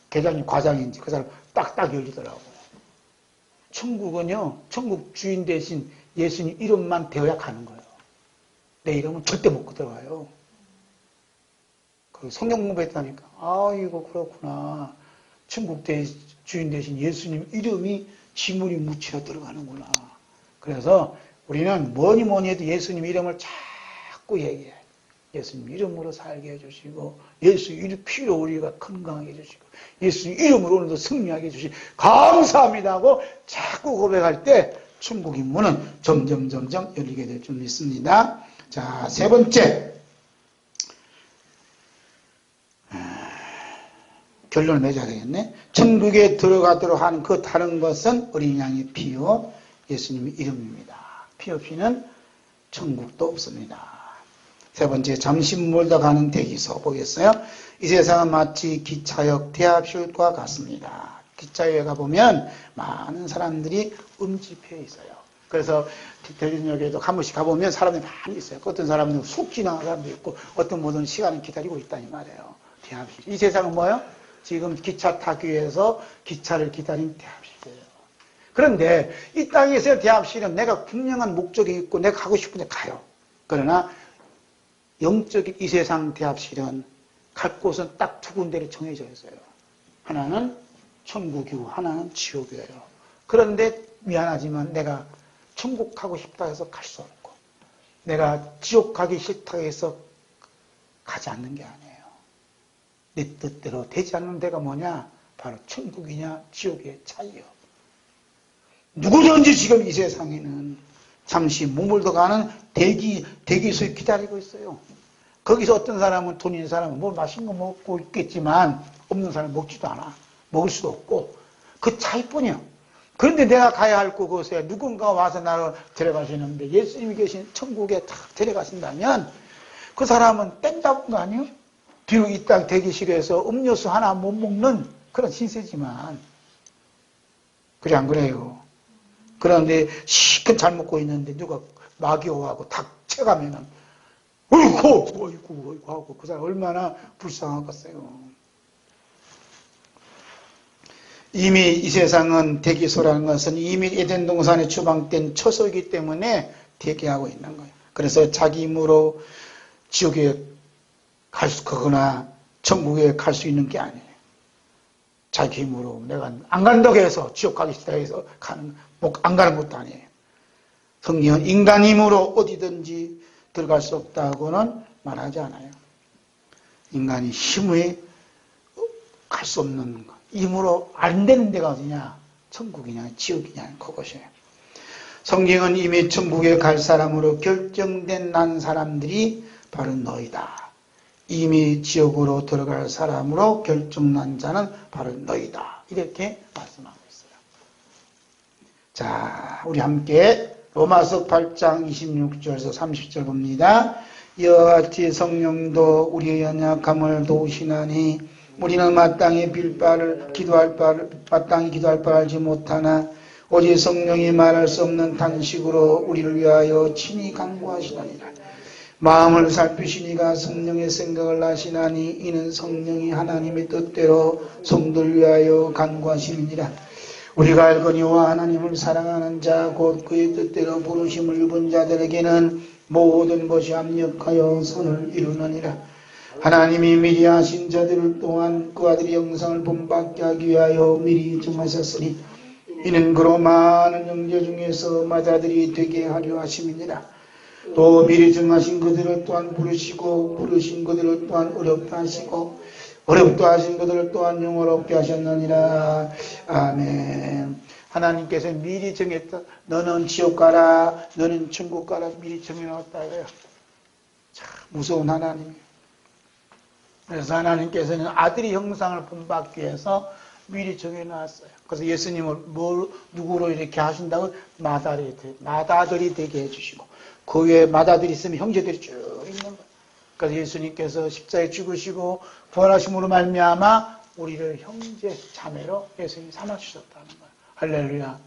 계장이 과장인지 그 사람 딱딱 열리더라고. 천국은요, 천국 주인 대신 예수님 이름만 대어야 가는 거예요. 내 이름은 절대 못 들어가요. 그 성경 공부했다니까. 이거 그렇구나. 천국 주인 대신 예수님 이름이 지문이 묻혀 들어가는구나. 그래서 우리는 뭐니 해도 예수님 이름을 자꾸 얘기해. 예수님 이름으로 살게 해주시고, 예수 이름 피로 우리가 건강하게 해주시고, 예수 이름으로 오늘도 승리하게 해주시고, 감사합니다 하고 자꾸 고백할 때 천국의 문은 점점 열리게 될 줄 믿습니다. 자, 세 번째. 결론을 맺어야 되겠네. 천국에 들어가도록 하는 그 다른 것은 어린 양의 피요, 예수님의 이름입니다. 피 없이는 천국도 없습니다. 세 번째, 잠시 멀다 가는 대기소 보겠어요? 이 세상은 마치 기차역 대합실과 같습니다. 기차역에 가보면 많은 사람들이 음집해 있어요. 그래서 대전역에도 한 번씩 가보면 사람들이 많이 있어요. 어떤 사람은 쑥 지나가는 사람도 있고 어떤 분은 시간을 기다리고 있다 이 말이에요. 대합실. 이 세상은 뭐예요? 지금 기차 타기 위해서 기차를 기다린 대합실이에요. 그런데 이 땅에서의 대합실은 내가 분명한 목적이 있고 내가 가고 싶은데 가요. 그러나 영적인 이 세상 대합실은 갈 곳은 딱 두 군데를 정해져 있어요. 하나는 천국이고 하나는 지옥이에요. 그런데 미안하지만 내가 천국 가고 싶다 해서 갈 수 없고 내가 지옥 가기 싫다 해서 가지 않는 게 아니에요. 내 뜻대로 되지 않는 데가 뭐냐? 바로 천국이냐 지옥의 차이요. 누구든지 지금 이 세상에는 잠시 머물러 가는 대기소에 기다리고 있어요. 거기서 어떤 사람은 돈 있는 사람은 뭐 맛있는 거 먹고 있겠지만 없는 사람은 먹지도 않아. 먹을 수도 없고 그 차이뿐이야. 그런데 내가 가야 할 곳에 누군가 와서 나를 데려가시는데 예수님이 계신 천국에 탁 데려가신다면 그 사람은 땡 잡은 거 아니에요? 비록 이 땅 대기실에서 음료수 하나 못 먹는 그런 신세지만. 그래 안 그래요? 그런데 시큰 잘 먹고 있는데 누가 마귀오하고 탁 채가면은 어이구 하고 그 사람 얼마나 불쌍하겠어요. 이미 이 세상은 대기소라는 것은 이미 에덴 동산에 추방된 처소이기 때문에 대기하고 있는 거예요. 그래서 자기 힘으로 지옥에 갈 수, 거거나 천국에 갈 수 있는 게 아니에요. 자기 힘으로 내가 안 간다고 해서 지옥 가기 싫다 해서 안 가는 것도 아니에요. 성경은 인간 힘으로 어디든지 들어갈 수 없다고는 말하지 않아요. 인간이 힘에 갈 수 없는 것. 힘으로 안 되는 데가 어디냐? 천국이냐, 지옥이냐, 그것이에요. 성경은 이미 천국에 갈 사람으로 결정된 난 사람들이 바로 너희다. 이미 지옥으로 들어갈 사람으로 결정난 자는 바로 너희다. 이렇게 말씀하고 있어요. 자, 우리 함께 로마서 8장 26절에서 30절 봅니다. 이와 같이 성령도 우리의 연약함을 도우시나니 우리는 마땅히 기도할 바를 알지 못하나 오직 성령이 말할 수 없는 탄식으로 우리를 위하여 친히 간구하시나니라. 마음을 살피시니가 성령의 생각을 아시나니 이는 성령이 하나님의 뜻대로 성도를 위하여 간구하시느니라. 우리가 알거니와 하나님을 사랑하는 자 곧 그의 뜻대로 부르심을 입은 자들에게는 모든 것이 합력하여 선을 이루느니라. 하나님이 미리 하신 자들을 또한 그 아들의 영상을 본받게 하기 위하여 미리 정하셨으니 이는 그로 많은 형제 중에서 맏아들이 되게 하려 하심이니라. 또 미리 정하신 그들을 또한 부르시고 부르신 그들을 또한 어렵게 하시고 어렵게 하신 그들을 또한 영어롭게 하셨느니라. 아멘. 하나님께서 미리 정했다. 너는 지옥 가라, 너는 천국 가라 미리 정해놨다 그래요. 참 무서운 하나님이에요. 그래서 하나님께서는 아들의 형상을 본받기 위해서 미리 정해놨어요. 그래서 예수님을 누구로 이렇게 하신다고 맏아들이 되게 해주시고 그 위에 맏아들이 있으면 형제들이 쭉 있는 거예요. 그래서 예수님께서 십자가에 죽으시고 부활하심으로 말미암아 우리를 형제 자매로 예수님이 삼아주셨다는 거예요. 할렐루야.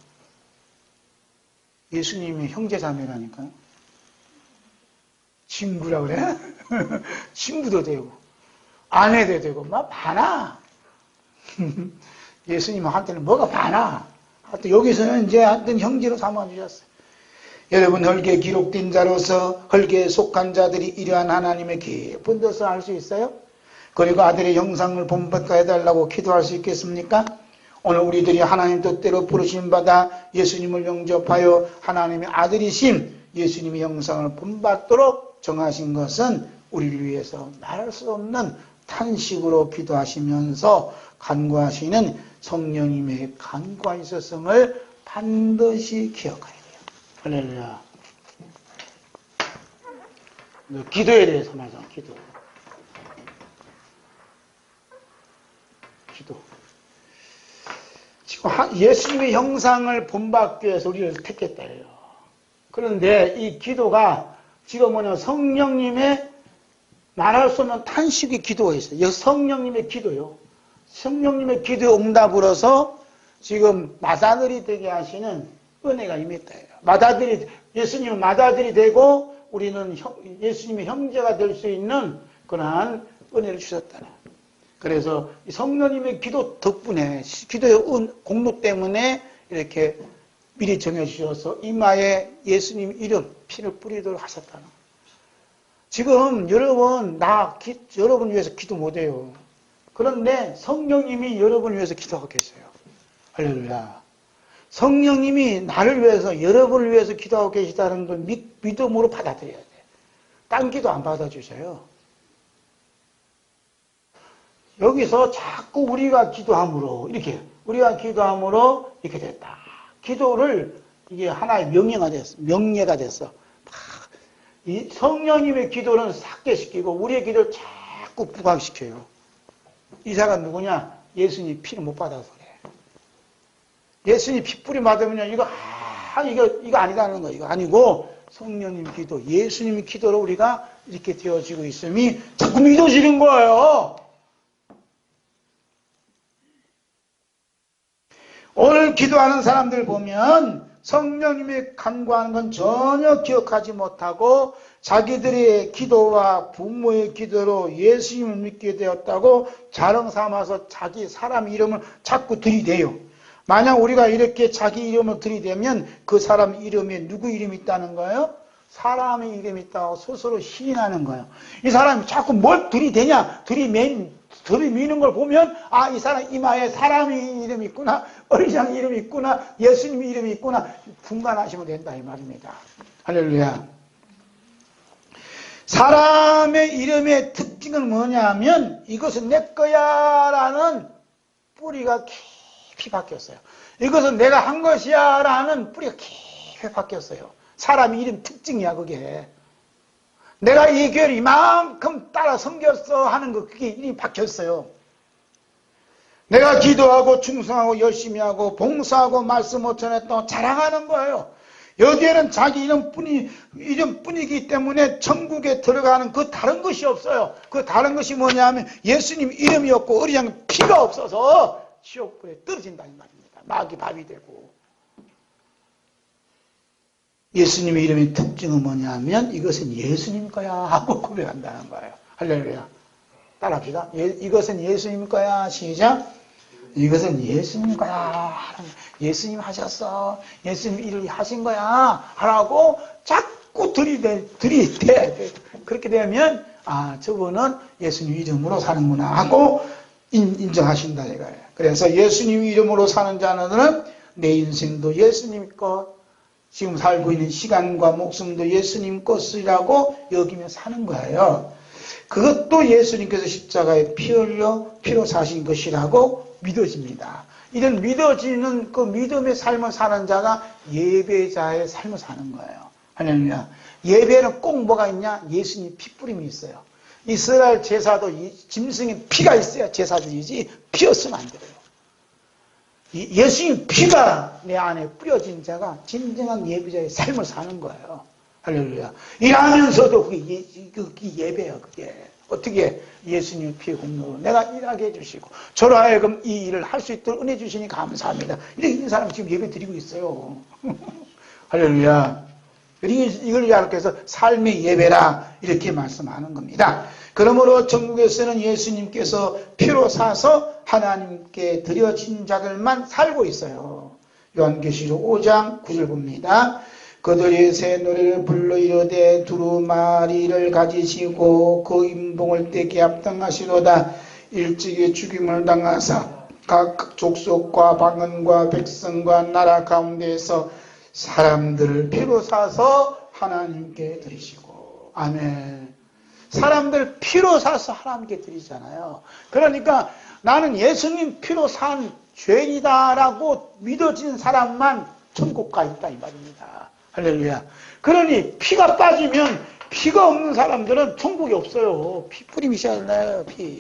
예수님이 형제 자매라니까요. 친구라 그래? 친구도 되고 아내도 되고 막 많아. 예수님한테는 뭐가 많아. 하여튼 여기서는 이제 하여튼 형제로 삼아주셨어요. 여러분 헐게에 기록된 자로서 헐게에 속한 자들이 이러한 하나님의 깊은 뜻을 알 수 있어요? 그리고 아들의 형상을 본받게 해달라고 기도할 수 있겠습니까? 오늘 우리들이 하나님 뜻대로 부르심 받아 예수님을 영접하여 하나님의 아들이신 예수님의 형상을 본받도록 정하신 것은 우리를 위해서 말할 수 없는 탄식으로 기도하시면서 간구하시는 성령님의 간구하셨음을 반드시 기억해야 돼요. 할렐루야. 기도에 대해서 말하자. 기도. 지금 예수님의 형상을 본받기 위해서 우리를 택했다 해요. 그런데 이 기도가 지금 뭐냐 성령님의 말할 수 없는 탄식의 기도가 있어요. 성령님의 기도요. 성령님의 기도의 응답으로서 지금 맏아들이 되게 하시는 은혜가 임했다 해요. 예수님은 맏아들이 되고 우리는 예수님의 형제가 될 수 있는 그러한 은혜를 주셨다. 그래서 성령님의 기도 덕분에 기도의 공로 때문에 이렇게 미리 정해주셔서 이마에 예수님 이름 피를 뿌리도록 하셨다는 거예요. 지금 여러분 위해서 기도 못해요. 그런데 성령님이 여러분을 위해서 기도하고 계세요. 할렐루야. 성령님이 나를 위해서 여러분을 위해서 기도하고 계시다는 걸 믿음으로 받아들여야 돼. 딴 기도 안 받아주셔요. 여기서 자꾸 우리가 기도함으로 이렇게 됐다. 기도를 이게 하나의 명예가 됐어. 이 성령님의 기도는 삭제시키고 우리의 기도를 자꾸 부각시켜요. 이 사람 누구냐? 예수님 피를 못 받아서 그래. 예수님 핏뿌리 맞으면요, 이거 아니다는 거예요. 이거 아니고, 성령님 기도, 예수님 기도로 우리가 이렇게 되어지고 있음이 자꾸 믿어지는 거예요. 오늘 기도하는 사람들 보면 성령님이 간구하는 건 전혀 기억하지 못하고 자기들의 기도와 부모의 기도로 예수님을 믿게 되었다고 자랑 삼아서 자기 사람 이름을 자꾸 들이대요. 만약 우리가 이렇게 자기 이름을 들이대면 그 사람 이름에 누구 이름이 있다는 거예요? 사람의 이름이 있다고 스스로 시인하는 거예요. 이 사람이 자꾸 뭘 들이대냐? 들이미는 걸 보면 아, 이 사람 이마에 사람의 이름이 있구나, 어리장 이름이 있구나, 예수님의 이름이 있구나 분간하시면 된다 이 말입니다. 할렐루야. 사람의 이름의 특징은 뭐냐면 이것은 내 거야 라는 뿌리가 깊이 바뀌었어요. 이것은 내가 한 것이야 라는 뿌리가 깊이 바뀌었어요. 사람 이름 특징이야 그게. 내가 이 교회를 이만큼 따라 섬겼어 하는 거 그게 이름이 박혔어요. 내가 기도하고 충성하고 열심히 하고 봉사하고 말씀 전했다고 자랑하는 거예요. 여기에는 자기 이름뿐이기 때문에 천국에 들어가는 그 다른 것이 없어요. 그 다른 것이 뭐냐면 예수님 이름이 없고 어리장 피가 없어서 지옥불에 떨어진다는 말입니다. 마귀 밥이 되고. 예수님의 이름의 특징은 뭐냐면 이것은 예수님 거야 하고 고백한다는 거예요. 할렐루야. 따라합시다. 이것은 예수님 거야. 시작. 이것은 예수님 거야. 예수님 하셨어. 예수님 일을 하신 거야. 하라고 자꾸 들이대. 그렇게 되면 아, 저분은 예수님 이름으로 사는구나 하고 인정하신다 이거예요. 그래서 예수님 이름으로 사는 자는 내 인생도 예수님 것, 지금 살고 있는 시간과 목숨도 예수님 것이라고 여기며 사는 거예요. 그것도 예수님께서 십자가에 피 흘려 피로 사신 것이라고 믿어집니다. 이런 믿어지는 그 믿음의 삶을 사는 자가 예배자의 삶을 사는 거예요. 할렐루야. 예배는 꼭 뭐가 있냐? 예수님 피뿌림이 있어요. 이스라엘 제사도 짐승의 피가 있어야 제사드리지 피 없으면 안 돼요. 예수님 피가 내 안에 뿌려진 자가 진정한 예배자의 삶을 사는 거예요. 할렐루야. 일하면서도 그게 예배예요. 그게 어떻게 예수님 피의 공로로 내가 일하게 해주시고 저로 하여금 이 일을 할 수 있도록 은혜 주시니 감사합니다. 이런 사람 지금 예배 드리고 있어요. 할렐루야. 이걸 이렇게 해서 삶의 예배라 이렇게 말씀하는 겁니다. 그러므로 천국에서는 예수님께서 피로 사서 하나님께 드려진 자들만 살고 있어요. 요한계시록 5장 9절 봅니다. 그들이 새 노래를 불러 이르되 두루마리를 가지시고 그 임봉을 떼게 합당하시로다. 일찍이 죽임을 당하사 각 족속과 방언과 백성과 나라 가운데에서 사람들을 피로 사서 하나님께 드리시고. 아멘. 사람들 피로 사서 하나님께 드리잖아요. 그러니까 나는 예수님 피로 산 죄인이다라고 믿어진 사람만 천국 가 있다 이 말입니다. 할렐루야. 그러니 피가 빠지면 피가 없는 사람들은 천국이 없어요. 피 뿌림이 시작나요. 피.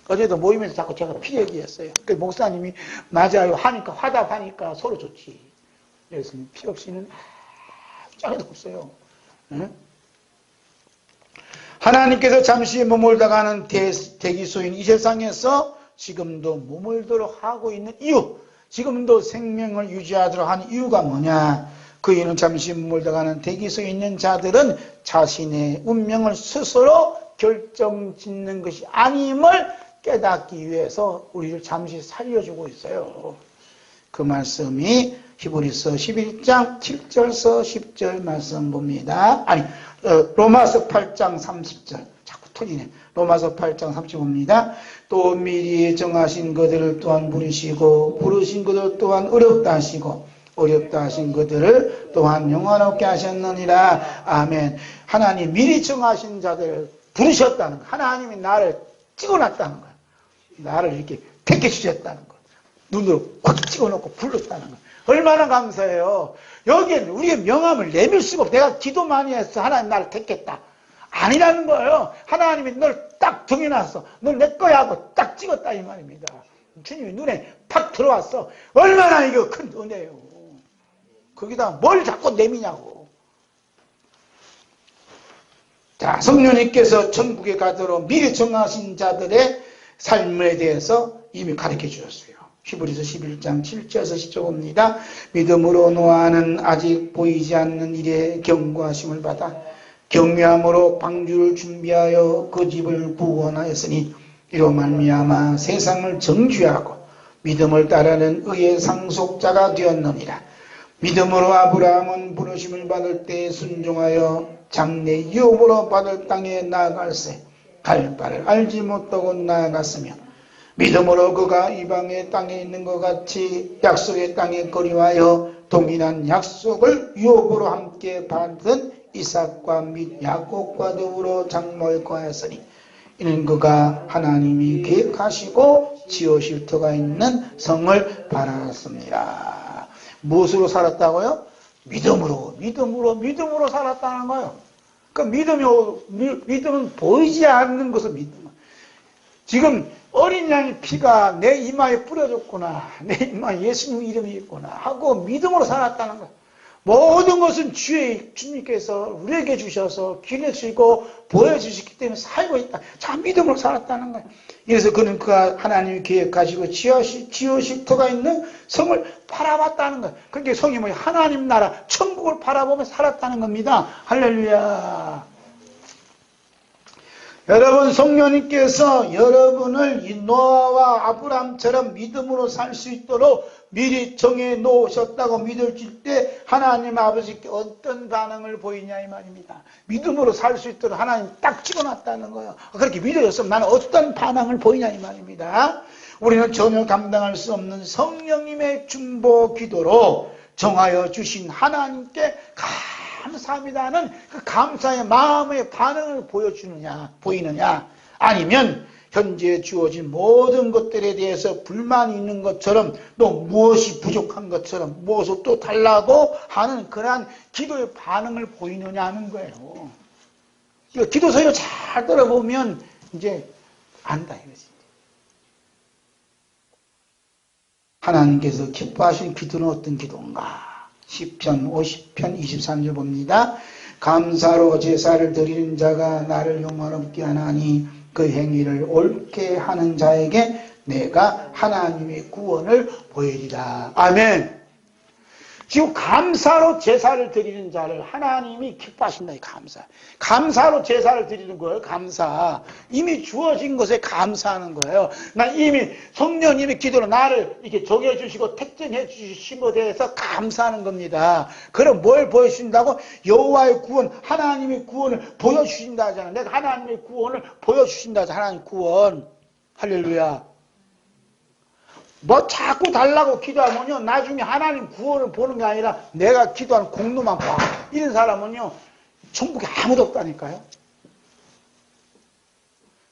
어제도 모임에서 자꾸 제가 피 얘기했어요. 그 목사님이 맞아요 하니까 화답하니까 서로 좋지. 예수님 피 없이는 짝에도 없어요. 응? 하나님께서 잠시 머물다가는 대기소인 이 세상에서 지금도 머물도록 하고 있는 이유, 지금도 생명을 유지하도록 하는 이유가 뭐냐? 그 이유는 잠시 머물다가는 대기소에 있는 자들은 자신의 운명을 스스로 결정짓는 것이 아님을 깨닫기 위해서 우리를 잠시 살려주고 있어요. 그 말씀이 히브리서 11장 7절서 10절 말씀 봅니다. 로마서 8장 30절. 자꾸 틀리네. 로마서 8장 30절 봅니다. 또 미리 정하신 그들을 또한 부르시고 부르신 그들 또한 어렵다 하시고 어렵다 하신 그들을 또한 영원롭게 하셨느니라. 아멘. 하나님 미리 정하신 자들을 부르셨다는 거. 하나님이 나를 찍어놨다는 거야. 나를 이렇게 택해 주셨다는 거. 눈으로 꽉 찍어놓고 불렀다는 거. 얼마나 감사해요. 여기에 우리의 명함을 내밀 수가 없어. 내가 기도 많이 해서 하나님 나를 택했다. 아니라는 거예요. 하나님이 널 딱 정해놨어. 널 내 거야 하고 딱 찍었다 이 말입니다. 주님이 눈에 팍 들어왔어. 얼마나 이거 큰 은혜예요. 거기다 뭘 자꾸 내미냐고. 자, 성령님께서 천국에 가도록 미리 정하신 자들의 삶에 대해서 이미 가르쳐 주셨어요. 히브리서 11장 7절에서 10절 봅니다. 믿음으로 노아는 아직 보이지 않는 일에 경고하심을 받아 경외함으로 방주를 준비하여 그 집을 구원하였으니 이로 말미암아 세상을 정죄하고 믿음을 따르는 의의 상속자가 되었느니라. 믿음으로 아브라함은 부르심을 받을 때 순종하여 장래 유업으로 받을 땅에 나아갈새 갈 바를 알지 못하고 나아갔으며 믿음으로 그가 이방의 땅에 있는 것 같이 약속의 땅에 거류하여 동일한 약속을 유업으로 함께 받은 이삭과 및 야곱과 더불어 장모에 거하였으니 이는 그가 하나님이 계획하시고 지으실 터가 있는 성을 바랐습니다. 무엇으로 살았다고요? 믿음으로 살았다는 거예요. 그러니까 믿음은 보이지 않는 것을 믿음. 지금 어린 양의 피가 내 이마에 뿌려졌구나, 내 이마에 예수님 이름이 있구나 하고 믿음으로 살았다는 거예요. 모든 것은 주님께서 우리에게 주셔서 기내주시고 보여주시기 때문에 살고 있다. 참 믿음으로 살았다는 거예요. 그래서 그가 하나님이 계획하시고 지으실 터가 있는 성을 바라봤다는 거예요. 그게 성이 뭐예요? 하나님 나라, 천국을 바라보며 살았다는 겁니다. 할렐루야. 여러분, 성령님께서 여러분을 이 노아와 아브람처럼 믿음으로 살 수 있도록 미리 정해 놓으셨다고 믿어질 때 하나님 아버지께 어떤 반응을 보이냐 이 말입니다. 믿음으로 살 수 있도록 하나님 딱 찍어놨다는 거예요. 그렇게 믿어졌으면 나는 어떤 반응을 보이냐 이 말입니다. 우리는 전혀 감당할 수 없는 성령님의 중보 기도로 정하여 주신 하나님께 감사합니다는 그 감사의 마음의 반응을 보이느냐 아니면 현재 주어진 모든 것들에 대해서 불만이 있는 것처럼 또 무엇이 부족한 것처럼 무엇을 또 달라고 하는 그러한 기도의 반응을 보이느냐 하는 거예요. 이거 기도서를 잘 들어보면 이제 안다 이거지. 하나님께서 기뻐하신 기도는 어떤 기도인가? 시편 50편 23절 봅니다. 감사로 제사를 드리는 자가 나를 영화롭게 하나니 그 행위를 옳게 하는 자에게 내가 하나님의 구원을 보이리라. 아멘. 지금 감사로 제사를 드리는 자를 하나님이 기뻐하신다. 감사로 제사를 드리는 거예요. 감사. 이미 주어진 것에 감사하는 거예요. 나 이미 성령님의 기도로 나를 이렇게 정해 주시고 택정해 주신 것에 대해서 감사하는 겁니다. 그럼 뭘 보여주신다고? 여호와의 구원, 하나님의 구원을 보여주신다 하잖아. 내가 하나님의 구원을 보여주신다 하잖아. 하나님 구원. 할렐루야. 뭐 자꾸 달라고 기도하면요 나중에 하나님 구원을 보는 게 아니라 내가 기도한 공로만 봐. 이런 사람은요 천국에 아무도 없다니까요.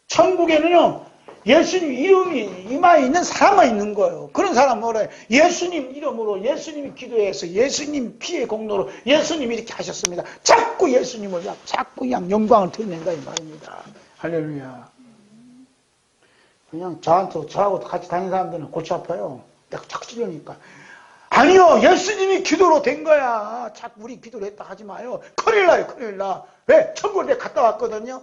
천국에는요 예수님 이름이 이마에 있는 사람만 있는 거예요. 그런 사람은 뭐래? 예수님 이름으로 예수님이 기도해서 예수님 피의 공로로 예수님이 이렇게 하셨습니다. 자꾸 예수님을 자꾸 영광을 드린다 이 말입니다. 할렐루야. 그냥 저하고 같이 다니는 사람들은 골치 아파요. 내가 자꾸 찔러니까. 아니요, 예수님이 기도로 된 거야. 자꾸 우리 기도를 했다 하지 마요. 큰일 나요, 큰일 나. 왜? 천국을 내가 갔다 왔거든요.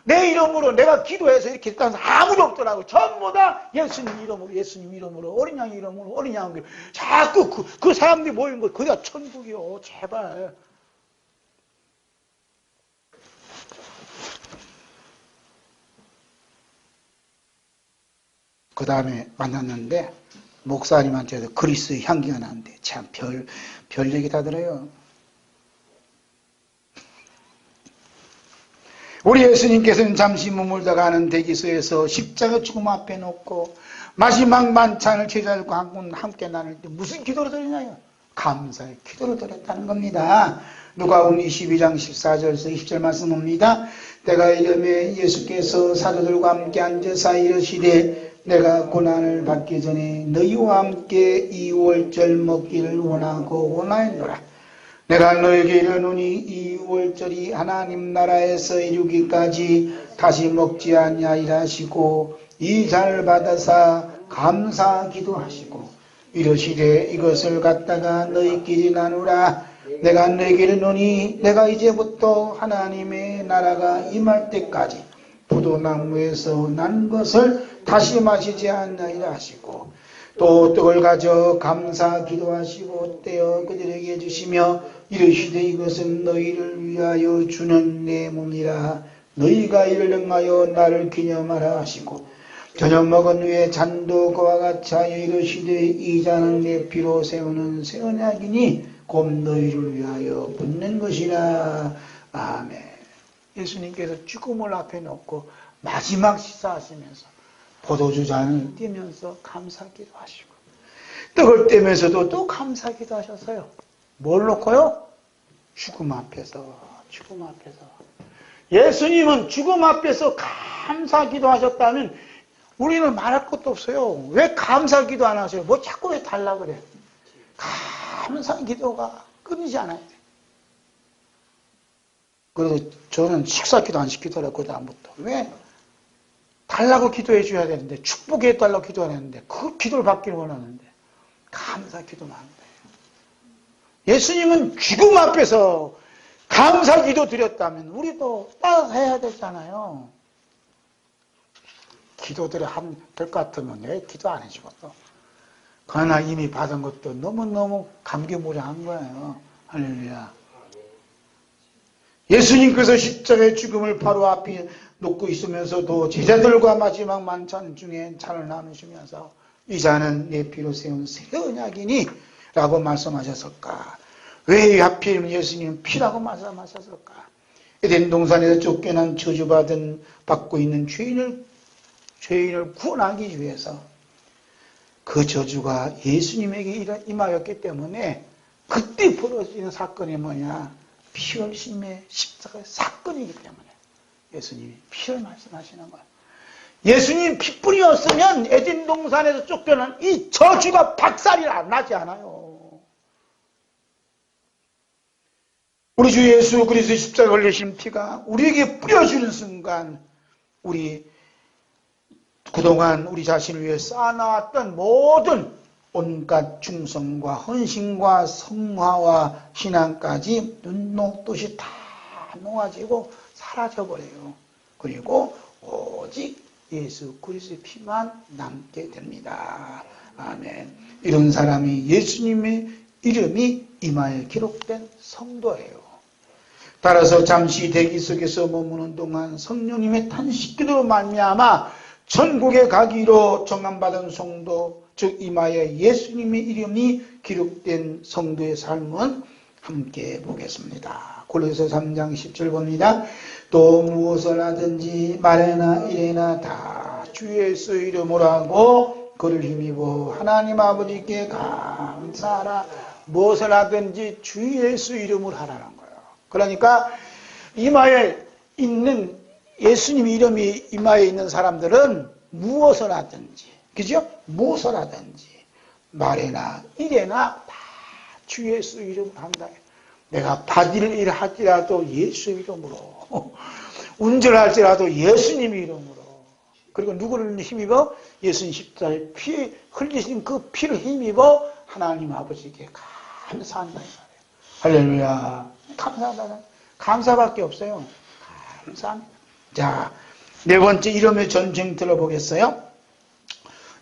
내 이름으로 내가 기도해서 이렇게 했다는 사람 아무도 없더라고. 전부 다 예수님 이름으로, 어린 양 이름으로, 어린 양 이름으로. 자꾸 그 사람들이 모이는 거, 거기가 천국이요. 제발. 그 다음에 만났는데 목사님한테도 그리스의 향기가 나는데 참 별 얘기 다 들어요. 우리 예수님께서는 잠시 머물다가 하는 대기소에서 십자가 죽음 앞에 놓고 마지막 만찬을 제자들과 함께 나눌 때 무슨 기도를 드리냐요? 감사의 기도를 드렸다는 겁니다. 누가복음 22장 14절에서 20절 말씀입니다. 때가 이르매 예수께서 사도들과 함께 앉아서 이르시되 내가 고난을 받기 전에 너희와 함께 이 월절 먹기를 원하였노라. 내가 너에게 이르노니 이 월절이 하나님 나라에서 이루기까지 다시 먹지 아니하리라 하시고 이 잔을 받아사 감사 기도하시고 이르시되 이것을 갖다가 너희끼리 나누라. 내가 너희에게 노니 내가 이제부터 하나님의 나라가 임할 때까지 포도나무에서 난 것을 다시 마시지 않나이라 하시고 또 떡을 가져 감사 기도하시고 떼어 그들에게 주시며 이르시되 이것은 너희를 위하여 주는 내 몸이라. 너희가 이를 행하여 나를 기념하라 하시고 저녁 먹은 후에 잔도 그와 같이 하여 이르시되 이 잔은 내 피로 세우는 새 언약이니 곧 너희를 위하여 붓는 것이라. 아멘. 예수님께서 죽음을 앞에 놓고 마지막 식사하시면서 포도주 잔을 띄면서 감사 기도하시고 떡을 떼면서도 또 감사 기도하셨어요. 뭘 놓고요? 죽음 앞에서. 예수님은 죽음 앞에서 감사 기도하셨다면 우리는 말할 것도 없어요. 왜 감사 기도 안 하세요? 뭐 자꾸 왜 달라 그래? 감사 기도가 끊이지 않아요. 그래서 저는 식사 기도 안 시키더라고요, 그 다음부터. 왜? 달라고 기도해 줘야 되는데, 축복해 달라고 기도해야 되는데, 그 기도를 받기를 원하는데, 감사 기도만 하는 거예요. 예수님은 죽음 앞에서 감사 기도 드렸다면, 우리도 따라해야 되잖아요. 기도들이 될 것 같으면 왜 기도 안 해주고 또. 그러나 이미 받은 것도 너무너무 감개무량한 거예요. 할렐루야. 예수님께서 십자가의 죽음을 바로 앞에 놓고 있으면서도 제자들과 마지막 만찬 중에 잔을 나누시면서 이 잔은 내 피로 세운 새 언약이니 라고 말씀하셨을까? 왜 하필 예수님은 피라고 말씀하셨을까? 에덴 동산에서 쫓겨난 받고 있는 죄인을 구원하기 위해서 그 저주가 예수님에게 임하였기 때문에 그때 벌어지는 사건이 뭐냐? 피 흘심의 십자가의 사건이기 때문에 예수님이 피를 말씀하시는 거예요. 예수님 피뿐이었으면 에덴 동산에서 쫓겨난 이 저주가 박살이 나지 않아요. 우리 주 예수 그리스도의 십자가 흘리신 피가 우리에게 뿌려주는 순간 우리 그동안 우리 자신을 위해 쌓아놨던 모든 온갖 충성과 헌신과 성화와 신앙까지 눈 녹듯이 다 놓아지고 사라져버려요. 그리고 오직 예수 그리스도의 피만 남게 됩니다. 아멘. 이런 사람이 예수님의 이름이 이마에 기록된 성도예요. 따라서 잠시 대기 속에서 머무는 동안 성령님의 탄식기도로 말미암아 천국에 가기로 정함받은 성도, 즉 이마에 예수님의 이름이 기록된 성도의 삶은 함께 보겠습니다. 골로새 3장 10절 봅니다. 또 무엇을 하든지 말에나 이래나 다 주 예수 이름으로 하고 그를 힘입어 하나님 아버지께 감사하라. 무엇을 하든지 주 예수 이름으로 하라는 거예요. 그러니까 이마에 있는 예수님 이름이 이마에 있는 사람들은 무엇을 하든지, 그죠? 무엇을 하든지, 말에나 일에나 다 주 예수 이름으로 한다. 내가 받을 일 할지라도 예수 이름으로, 운전할지라도 예수님 이름으로, 그리고 누구를 힘입어? 예수님 십자가에 피 흘리신 그 피를 힘입어 하나님 아버지께 감사한다. 할렐루야. 감사하다. 감사밖에 없어요. 감사합니다. 자, 네 번째 이름의 전쟁 들어보겠어요?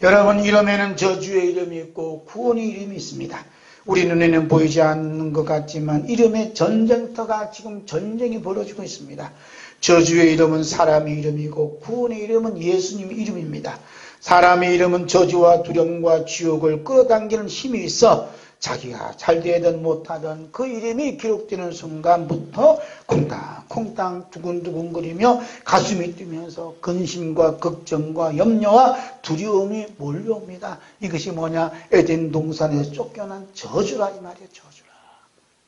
여러분, 이름에는 저주의 이름이 있고 구원의 이름이 있습니다. 우리 눈에는 보이지 않는 것 같지만 이름의 전쟁터가 지금 전쟁이 벌어지고 있습니다. 저주의 이름은 사람의 이름이고 구원의 이름은 예수님의 이름입니다. 사람의 이름은 저주와 두려움과 지옥을 끌어당기는 힘이 있어 자기가 잘 되든 못하든 그 이름이 기록되는 순간부터 콩당콩당 두근두근거리며 가슴이 뛰면서 근심과 걱정과 염려와 두려움이 몰려옵니다. 이것이 뭐냐? 에덴 동산에서 쫓겨난 저주라 이 말이에요. 저주라.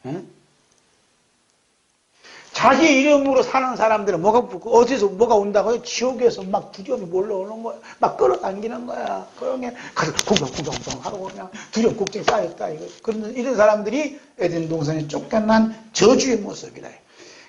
응? 자기 이름으로 사는 사람들은 어디서 뭐가 온다고요? 지옥에서 막 두려움이 몰려오는 거야. 막 끌어당기는 거야. 그러면 가서 쿵덩쿵덩 하고 그냥 두려움 걱정이 쌓였다. 그런 이런 사람들이 에덴 동산에 쫓겨난 저주의 모습이라.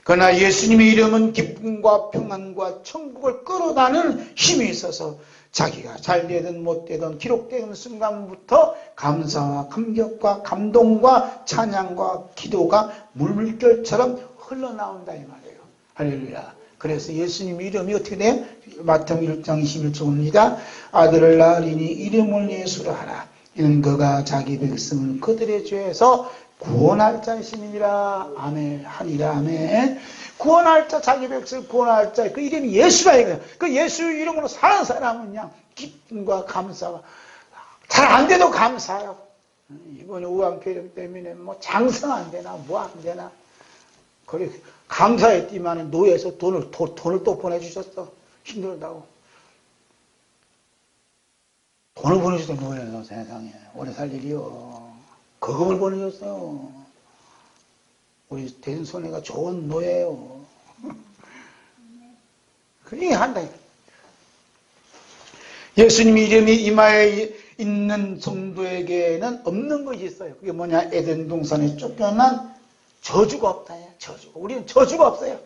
그러나 예수님의 이름은 기쁨과 평안과 천국을 끌어다는 힘이 있어서 자기가 잘 되든 못 되든 기록되는 순간부터 감사와 감격과 감동과 찬양과 기도가 물결처럼 흘러나온다 이 말이에요. 할렐루야. 그래서 예수님 이름이 어떻게 돼요? 마태복음 1장 21절입니다. 아들을 낳으리니 이름을 예수라 하라. 이는 그가 자기 백성을 그들의 죄에서 구원할 자이시니라. 아멘. 하니라. 아멘. 구원할 자, 자기 백성을 구원할 자, 그 이름이 예수라 이거예요. 그 예수 이름으로 사는 사람은 그냥 기쁨과 감사가 잘 안 돼도 감사해요. 이번에 우한폐렴 때문에 뭐 장사 안 되나 뭐 안 되나 그래 감사했지만 노예에서 돈을 또 보내주셨어. 힘들다고 돈을 보내주셨어. 노예에서 세상에 오래 살 일이요. 거금을 보내줬어요. 우리 대선소녀가 좋은 노예예요. 그게 한다. 예수님 이름이 이마에 있는 성도에게는 없는 것이 있어요. 그게 뭐냐? 에덴 동산에 쫓겨난 저주가 없다. 저주가. 우리는 저주가 없어요.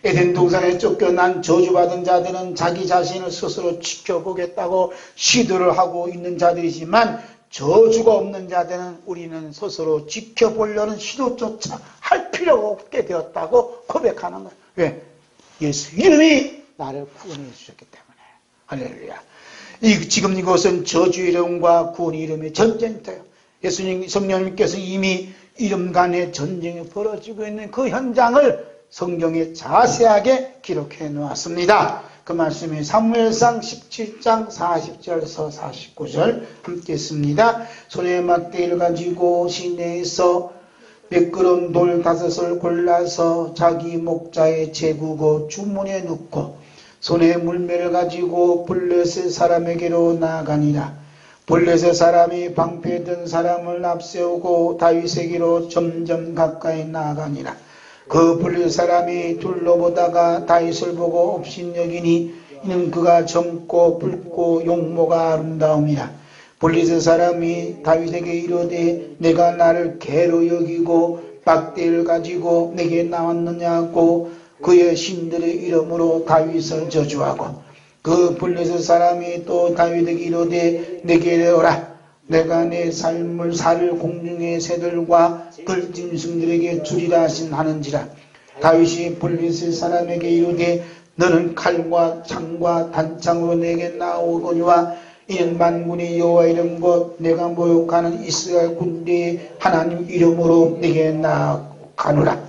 에덴 동산에 쫓겨난 저주받은 자들은 자기 자신을 스스로 지켜보겠다고 시도를 하고 있는 자들이지만 저주가 없는 자들은 우리는 스스로 지켜보려는 시도조차 할 필요가 없게 되었다고 고백하는 거예요. 왜? 예수 이름이 나를 구원해 주셨기 때문에. 할렐루야. 지금 이것은 저주 이름과 구원 이름의 전쟁터예요. 예수님, 성령님께서 이미 이름 간의 전쟁이 벌어지고 있는 그 현장을 성경에 자세하게 기록해 놓았습니다. 그 말씀이 사무엘상 17장 40절에서 49절 함께 있습니다. 손에 막대기를 가지고 시내에서 매끄러운 돌 5을 골라서 자기 목자에 재구고 주문에 넣고 손에 물매를 가지고 블레셋 사람에게로 나아가니라. 블레셋 사람이 방패든 사람을 앞세우고 다윗에게로 점점 가까이 나아가니라. 그 블레셋 사람이 둘러보다가 다윗을 보고 업신여기니 이는 그가 젊고 붉고 용모가 아름다움이라. 블레셋 사람이 다윗에게 이르되 내가 나를 개로 여기고 막대를 가지고 내게 나왔느냐고 그의 신들의 이름으로 다윗을 저주하고 그 블레셋 사람이 또 다윗에게 이르되 내게 오라. 내가 내 삶을 살 공중의 새들과 들짐승들에게 주리라 하는지라. 다윗이 블레셋 사람에게 이르되 너는 칼과 창과 단창으로 내게 나오거니와 이는 만군의 여호와 이름 곧 내가 모욕하는 이스라엘 군대의 하나님 이름으로 내게 나아가노라.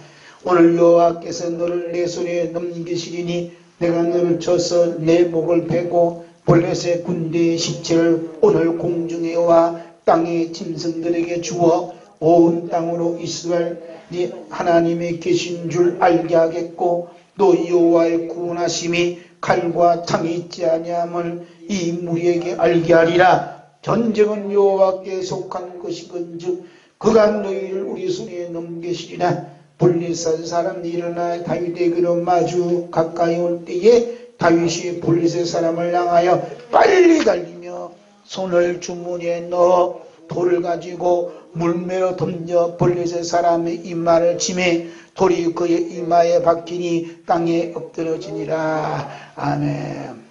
오늘 여호와께서 너를 내 손에 넘기시리니 내가 너를 쳐서 내 목을 베고 블레셋 군대의 시체를 오늘 공중에와 땅의 짐승들에게 주어 온 땅으로 이스라엘 하나님의 계신 줄 알게 하겠고 또 여호와의 구원하심이 칼과 창이 있지 아니함을 이 무리에게 알게 하리라. 전쟁은 여호와께 속한 것이건즉 그가 너희를 우리 손에 넘기시리라. 블레셋 사람이 일어나 다윗에게로 마주 가까이 올 때에 다윗이 블레셋 사람을 향하여 빨리 달리며 손을 주머니에 넣어 돌을 가지고 물매로 던져 블레셋 사람의 이마를 치매 돌이 그의 이마에 박히니 땅에 엎드러지니라. 아멘.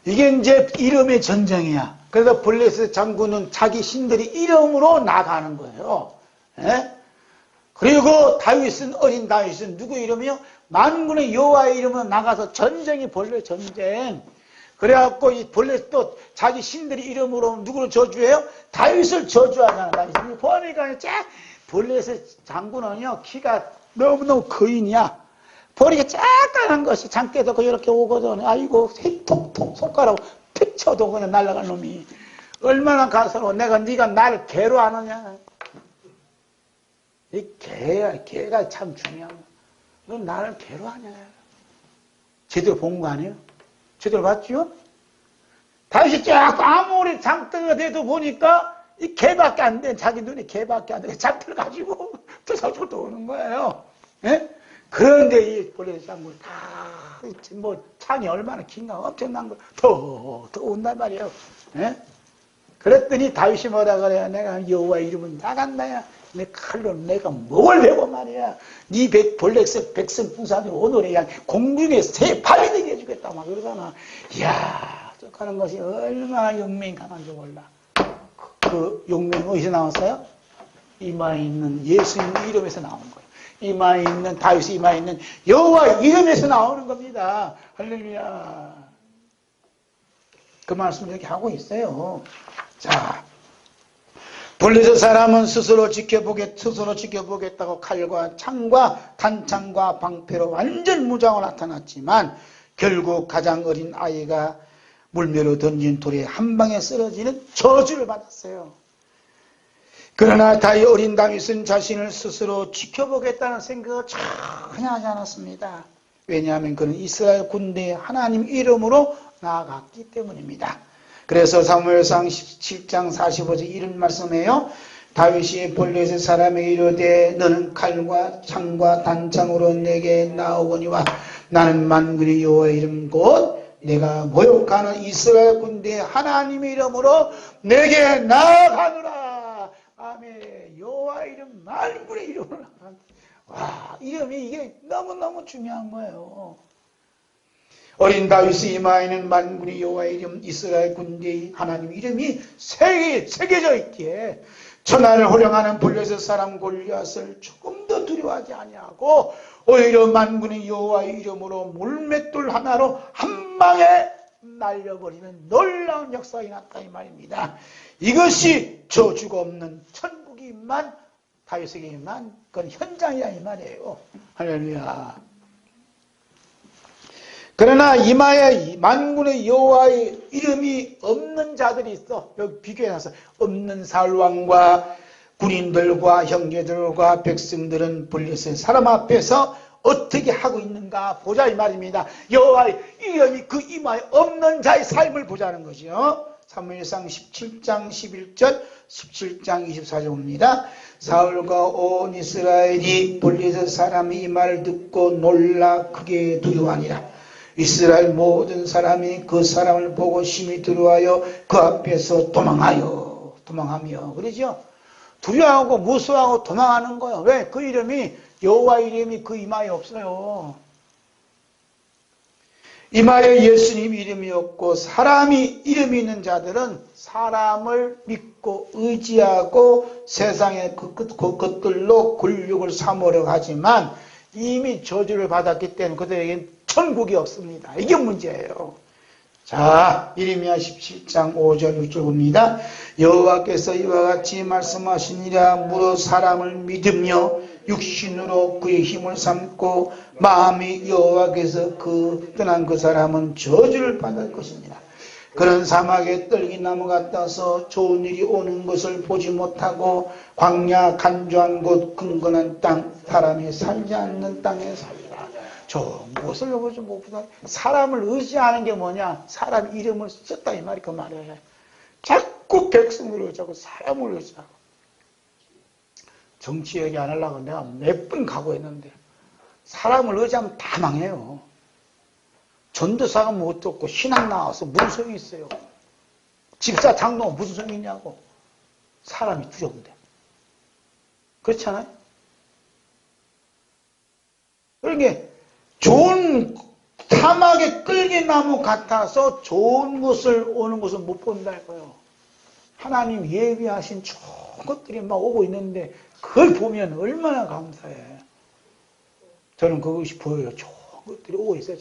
이게 이제 이름의 전쟁이야. 그래서 블레셋 장군은 자기 신들이 이름으로 나가는 거예요. 에? 그리고 다윗은 어린 다윗은 누구 이름이요? 만군의 여호와의 이름으로 나가서 전쟁이 벌려 전쟁. 그래갖고 이 블레셋도 자기 신들이 이름으로 누구를 저주해요? 다윗을 저주하잖아. 다윗이 보니까 블레셋 장군은요 키가 너무너무 거인이야. 보니까 쬐깐한 것이 장깨도 이렇게 오거든. 아이고 톡톡 손가락으로 픽 쳐도 그냥 날아간 놈이 얼마나 가서로 내가 네가 나를 개로 하느냐. 이 개가 참 중요한 거야. 너 나를 개로 하냐. 제대로 본 거 아니에요? 제대로 봤죠? 다윗이 쫙 아무리 장대가 돼도 보니까 이 개밖에 안 돼. 자기 눈에 개밖에 안 돼. 장대를 가지고 저서저도 오는 거예요. 예? 그런데 이 블레셋 장군이 뭐 창이 얼마나 긴가 엄청난 거 더 온단 말이에요. 예? 그랬더니 다윗이 뭐라 그래요? 내가 여호와 이름은 나간다야. 내 칼로 내가 뭘 배워 말이야. 네 블레셋 백성 부사들 오늘에 공중에 새 발이 되게 해줘. 죽겠다 막 그러잖아. 이야, 쫓아가는 것이 얼마나 용맹이 강한지 몰라. 그 용맹이 어디서 나왔어요? 이마에 있는 예수님 이름에서 나오는 거예요. 이마에 있는 다윗의 이마에 있는 여호와 이름에서 나오는 겁니다. 할렐루야. 그 말씀을 이렇게 하고 있어요. 자, 블레셋 사람은 스스로 지켜보겠다고 칼과 창과 단창과 방패로 완전 무장으로 나타났지만 결국 가장 어린 아이가 물매로 던진 돌에 한 방에 쓰러지는 저주를 받았어요. 그러나 어린 다윗은 자신을 스스로 지켜보겠다는 생각을 전혀 하지 않았습니다. 왜냐하면 그는 이스라엘 군대의 하나님 이름으로 나아갔기 때문입니다. 그래서 사무엘상 17장 45절 이런 말씀이에요. 다윗이 블레셋 사람에게 이르되 너는 칼과 창과 단창으로 내게 나오거니와 나는 만군의 여호와의 이름 곧 내가 모욕하는 이스라엘 군대의 하나님의 이름으로 내게 나아가노라. 아멘. 여호와의 이름 만군의 이름으로 나아간다. 와, 이름이 이게 너무너무 중요한 거예요. 어린 다윗의 이마에는 만군의 여호와의 이름, 이스라엘 군대의 하나님 이름이 새겨져 있기에 천하를 호령하는 블레셋 사람 골리앗을 조금 더 두려워하지 아니하고 오히려 만군의 여호와의 이름으로 물맷돌 하나로 한 방에 날려버리는 놀라운 역사가 일어났다 이 말입니다. 이것이 저주가 없는 천국이만 다윗에게만 그건 현장이야 이 말이에요. 할렐루야. 그러나 이마에 만군의 여호와의 이름이 없는 자들이 있어. 여기 비교해놔서 없는 사울왕과 군인들과 형제들과 백성들은 블레셋 사람 앞에서 어떻게 하고 있는가 보자 이 말입니다. 여호와의 이름이 그 이마에 없는 자의 삶을 보자는 거죠. 사무엘상 17장 11절 17장 24절입니다. 사울과 온 이스라엘이 블레셋 사람의 이 말을 듣고 놀라 크게 두려워하니라. 이스라엘 모든 사람이 그 사람을 보고 심히 두려워하여 그 앞에서 도망하며 그러죠. 두려워하고 무서워하고 도망하는 거예요. 왜? 그 이름이 여호와 이름이 그 이마에 없어요. 이마에 예수님 이름이 없고 사람이 이름이 있는 자들은 사람을 믿고 의지하고 세상의 그것들로 권력을 삼으려고 하지만 이미 저주를 받았기 때문에 그들에게는 천국이 없습니다. 이게 문제예요. 자, 이레미야 17장 5절 6절 봅니다. 여호와께서 이와 같이 말씀하시니라. 무릇 사람을 믿으며 육신으로 그의 힘을 삼고 마음이 여호와께서 떠난 그 사람은 저주를 받을 것입니다. 그런 사막에 떨기나무 같아서 좋은 일이 오는 것을 보지 못하고 광야 간조한 곳 근건한 땅 사람이 살지 않는 땅에 살리라. 무엇을 보지 못보다 사람을 의지하는 게 뭐냐? 사람 이름을 썼다 이 말이 그 말이에요. 자꾸 백성을 의지하고 사람을 의지하고. 정치 얘기 안 하려고 내가 몇 번 각오했는데 사람을 의지하면 다 망해요. 전도사가 못 듣고 신학 나와서 무슨 소용이 있어요? 집사 장로 무슨 소용이 있냐고. 사람이 두려운데. 그렇잖아요? 그러니까 좋은 사막의 끌기나무 같아서 좋은 것을 오는 것을 못 본다고요. 하나님 예비하신 좋은 것들이 막 오고 있는데 그걸 보면 얼마나 감사해. 저는 그것이 보여요. 좋은 것들이 오고 있어요.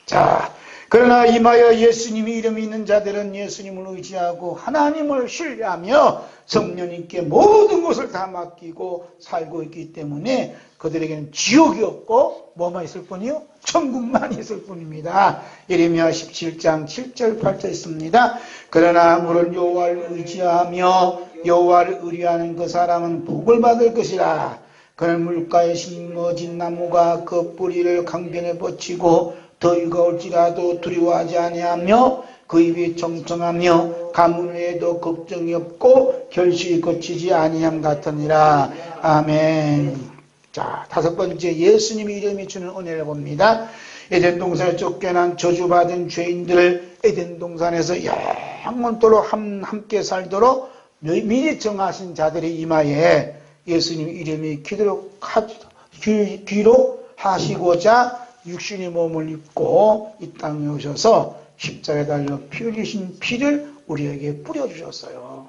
자, 그러나 이마에 예수님의 이름이 있는 자들은 예수님을 의지하고 하나님을 신뢰하며 성령님께 모든 것을 다 맡기고 살고 있기 때문에 그들에게는 지옥이 없고 뭐만 있을 뿐이요? 천국만 있을 뿐입니다. 예레미야 17장 7절 8절 있습니다. 그러나 물은 여호와를 의지하며 여호와를 의뢰하는 그 사람은 복을 받을 것이라. 그는 물가에 심어진 나무가 그 뿌리를 강변에 뻗치고 더위가 올지라도 두려워하지 아니하며 그 입이 청청하며 가문 외에도 걱정이 없고 결실이 거치지 아니함 같으니라. 아멘. 자, 다섯 번째 예수님의 이름이 주는 은혜를 봅니다. 에덴 동산에 쫓겨난 저주받은 죄인들을 에덴 동산에서 영원토록 함께 살도록 미리 정하신 자들의 이마에 예수님 이름이 기록하시고자 육신의 몸을 입고 이 땅에 오셔서 십자가에 달려 피 흘리신 피를 우리에게 뿌려주셨어요.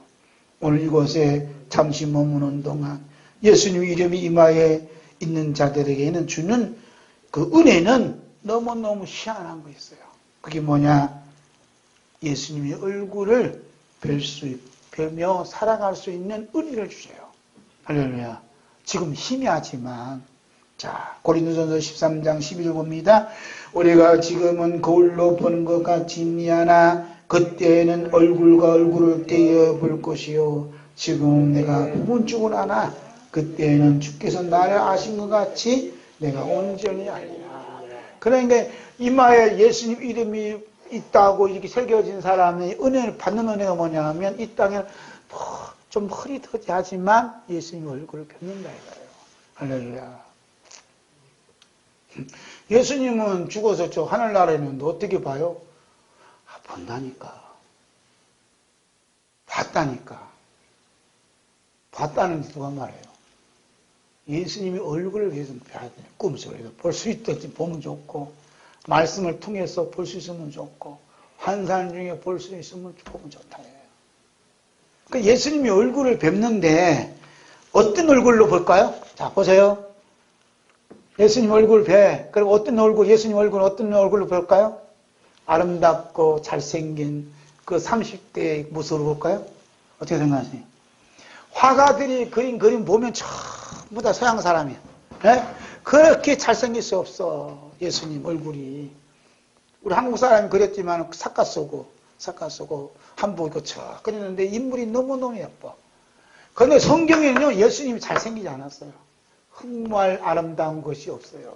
오늘 이곳에 잠시 머무는 동안 예수님 이름이 이마에 있는 자들에게는 주는 그 은혜는 너무너무 희한한 거 있어요. 그게 뭐냐? 예수님의 얼굴을 뵈며 살아갈 수 있는 은혜를 주세요. 할렐루야. 지금 희미하지만 자, 고린도전서 13장 11절 봅니다. 우리가 지금은 거울로 보는 것 같이 미하나 그때에는 얼굴과 얼굴을 떼어 볼 것이요 지금 내가 부분적으로 하나 그때에는 주께서 나를 아신 것 같이 내가 온전히 알리라. 그러니까 이마에 예수님 이름이 있다고 이렇게 새겨진 사람이 은혜를 받는 은혜가 뭐냐 하면 이 땅에 좀 흐릿하지만 예수님 얼굴을 뵙는다 이거예요. 할렐루야. 예수님은 죽어서 저 하늘나라에 있는데 어떻게 봐요? 본다니까. 봤다니까. 봤다는 게 누가 말해요? 예수님이 얼굴을 계속 봐야 돼요. 꿈속에서 볼 수 있든지 보면 좋고, 말씀을 통해서 볼 수 있으면 좋고, 환상 중에 볼 수 있으면 보면 좋다. 그러니까 예수님이 얼굴을 뵙는데 어떤 얼굴로 볼까요? 자, 보세요. 예수님 얼굴 뵈. 그리고 어떤 얼굴, 예수님 얼굴 어떤 얼굴로 볼까요? 아름답고 잘생긴 그 30대의 모습으로 볼까요? 어떻게 생각하세요? 화가들이 그린 그림 보면 전부 다 서양 사람이야. 네? 그렇게 잘생길 수 없어. 예수님 얼굴이. 우리 한국 사람이 그렸지만 삭가 쓰고 한복 입고 척 그렸는데 인물이 너무너무 예뻐. 그런데 성경에는요, 예수님이 잘생기지 않았어요. 정말 아름다운 것이 없어요.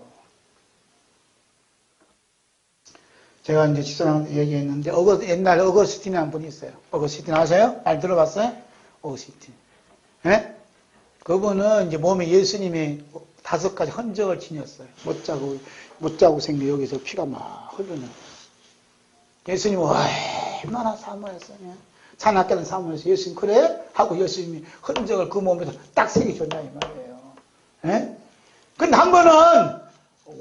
제가 이제 집사람한테 얘기했는데, 옛날에 어거스틴이라는 분이 있어요. 어거스틴 아세요? 말 들어봤어요? 어거스틴. 예? 그분은 이제 몸에 예수님의 5가지 흔적을 지녔어요. 못 자고 생겨 여기서 피가 막 흐르는. 예수님 얼마나 사모했어요. 산악계는 사모해서 예수님 그래? 하고 예수님이 흔적을 그 몸에서 딱 새겨줬다 이 말이에요. 예? 근데 한 번은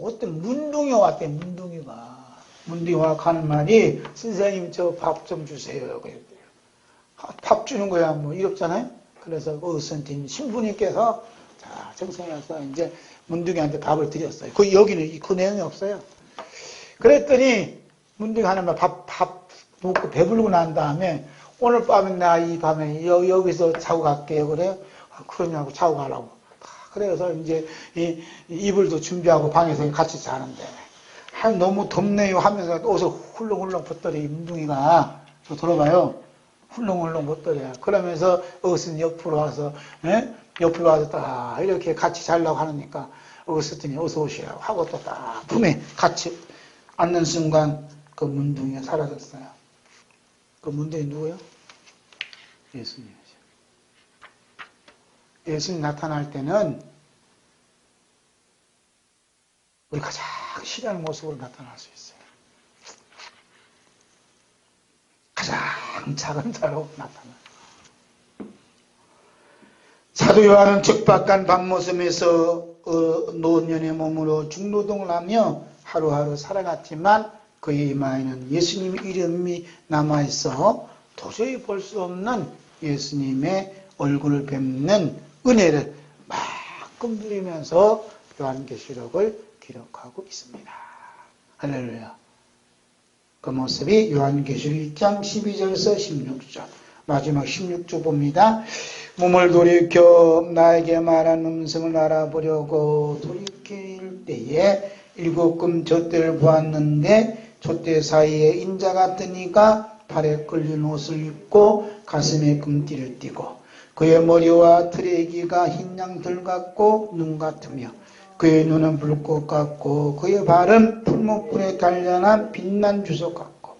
어떤 문둥이가 왔대. 문둥이가 가는 말이 선생님 저 밥 좀 주세요. 밥 주는 거야 뭐 이렇잖아요. 그래서 어선팀 신부님께서 자 정성해서 이제 문둥이한테 밥을 드렸어요. 여기는 그 내용이 없어요. 그랬더니 문둥이 하는 말 밥 먹고 배부르고 난 다음에 오늘 밤에 나 이 밤에 여기서 자고 갈게요. 그래요? 그러냐고 자고 가라고. 그래서 이제 이불도 준비하고 방에서 같이 자는데 너무 덥네요 하면서 옷을 훌렁훌렁 벗더래. 문둥이가 저 들어봐요. 훌렁훌렁 벗더래. 그러면서 어거스틴 옆으로 와서 딱 이렇게 같이 자려고 하니까 어거스틴이 어서 오시라고 하고 또 딱 품에 같이 앉는 순간 그 문둥이가 사라졌어요. 그 문둥이 누구예요? 예수님이죠. 예수님 나타날 때는 우리 가장 싫어하는 모습으로 나타날 수 있어요. 가장 작은 자로 나타나요. 사도 요한은 적박한 밤모섬에서 노년의 몸으로 중노동을 하며 하루하루 살아갔지만 그의 이마에는 예수님 이름이 남아있어 도저히 볼 수 없는 예수님의 얼굴을 뵙는 은혜를 마음 누리면서 요한계시록을 기록하고 있습니다. 할렐루야. 그 모습이 요한계시록 1장 12절에서 16절 마지막 16절 봅니다. 몸을 돌이켜 나에게 말한 음성을 알아보려고 돌이킬 때에 7금 젖대를 보았는데 젖대 사이에 인자 같은 이가 팔에 끌린 옷을 입고 가슴에 금띠를 띠고 그의 머리와 털의 기가 흰 양털 같고 눈 같으며 그의 눈은 불꽃 같고 그의 발은 풀목불에 단련한 빛난 주석 같고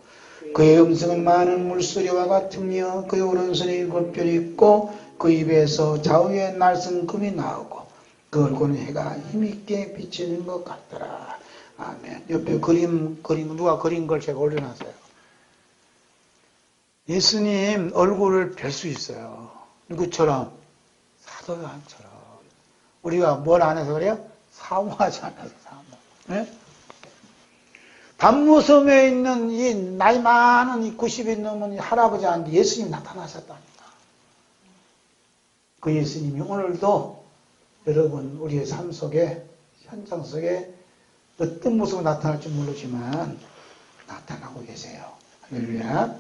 그의 음성은 많은 물소리와 같으며 그의 오른손에 7뼈이 있고 그 입에서 좌우에 날선 금이 나오고 그 얼굴은 해가 힘있게 비치는 것 같더라. 아멘. 옆에 그림 누가 그린 걸 제가 올려놨어요. 예수님 얼굴을 뵐 수 있어요. 누구처럼? 사도 요한처럼. 우리가 뭘 안 해서 그래요? 사모하지 않아서 사모. 네? 단무섬에 있는 이 나이 많은 이 90이 넘은 이 할아버지한테 예수님이 나타나셨답니다. 그 예수님이 오늘도 여러분 우리의 삶 속에 현장 속에 어떤 모습으로 나타날지 모르지만 나타나고 계세요. 할렐루야.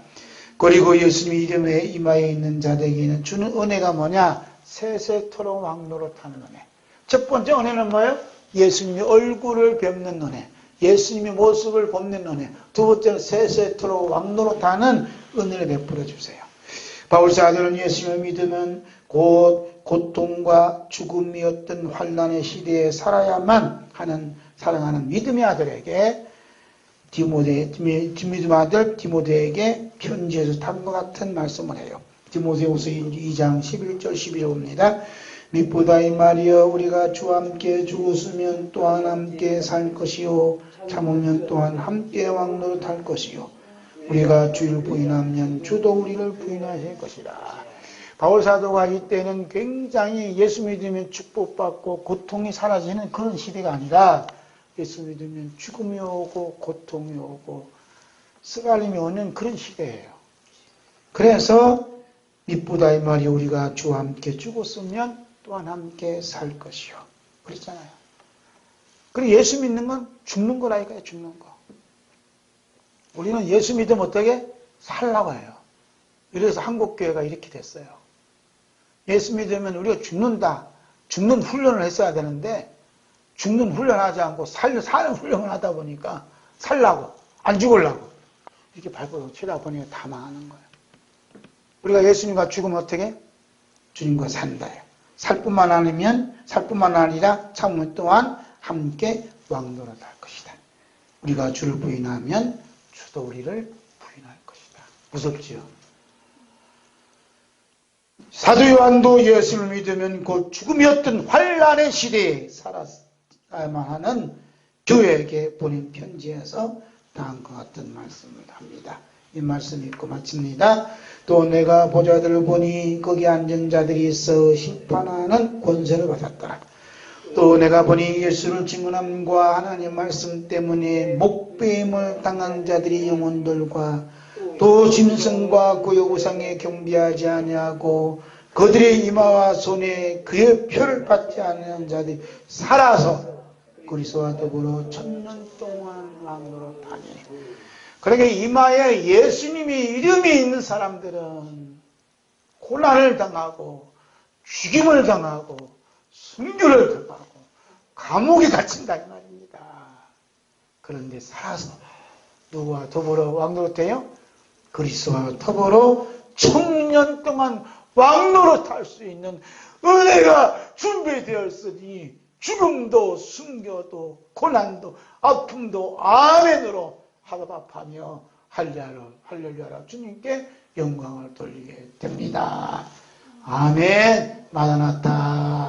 그리고 예수님의 이름에 이마에 있는 자들에게는 주는 은혜가 뭐냐? 세세토록 왕노릇 하는 은혜. 첫 번째 은혜는 뭐예요? 예수님의 얼굴을 뵙는 은혜. 예수님의 모습을 보는 은혜. 두 번째는 세세토록 왕노릇 하는 은혜를 베풀어 주세요. 바울 사도는 예수님을 믿으면 곧 고통과 죽음이었던 환난의 시대에 살아야만 하는 사랑하는 믿음의 아들에게 믿음의 아들 디모데에게 편지에서 다음과 같은 말씀을 해요. 디모데후서 2장 11절 12절입니다. 무엇보다 이 말이여 우리가 주와 함께 죽었으면 또한 함께 살 것이요 참으면 또한 함께 왕노릇할 것이요 우리가 주를 부인하면 주도 우리를 부인하실 것이라. 바울 사도가 이때는 굉장히 예수 믿으면 축복받고 고통이 사라지는 그런 시대가 아니라 예수 믿으면 죽음이 오고 고통이 오고 쓰갈림이 오는 그런 시대예요. 그래서 무엇보다 이 말이 우리가 주와 함께 죽었으면 또한 함께 살 것이요. 그랬잖아요. 그리고 예수 믿는 건 죽는 거라니까요. 죽는 거. 우리는 예수 믿으면 어떻게? 살라고 해요. 이래서 한국교회가 이렇게 됐어요. 예수 믿으면 우리가 죽는다. 죽는 훈련을 했어야 되는데 죽는 훈련하지 않고 사는 훈련을 하다 보니까 살라고 안 죽으려고 이렇게 발버둥 치다 보니까 다 망하는 거예요. 우리가 예수님과 죽으면 어떻게? 주님과 산다요. 살 뿐만 아니라 참으면 또한 함께 왕노릇할 것이다. 우리가 주를 부인하면 주도 우리를 부인할 것이다. 무섭지요? 사도 요한도 예수를 믿으면 곧 죽음이었던 환난의 시대에 살아야만 하는 교회에게 보낸 편지에서 다음과 같은 말씀을 합니다. 이 말씀 읽고 마칩니다. 또 내가 보좌들을 보니 거기 앉은 자들이 있어 심판하는 권세를 받았더라. 또 내가 보니 예수를 증언함과 하나님 말씀 때문에 목배임을 당한 자들이 영혼들과 또 짐승과 그의 우상에 경배하지 아니하고 그들의 이마와 손에 그의 표를 받지 않는 자들이 살아서 그리스도와 더불어 천년 동안 왕노릇 하니. 그러니까 이마에 예수님의 이름이 있는 사람들은 고난을 당하고 죽임을 당하고 순교를 당하고 감옥에 갇힌다 이 말입니다. 그런데 살아서 누구와 더불어 왕노릇해요? 그리스도와 더불어 천년 동안 왕노릇할 수 있는 은혜가 준비되었으니 죽음도 순교도 고난도 아픔도 아멘으로 화답하며 할렐루야라 주님께 영광을 돌리게 됩니다. 아멘. 마라나타.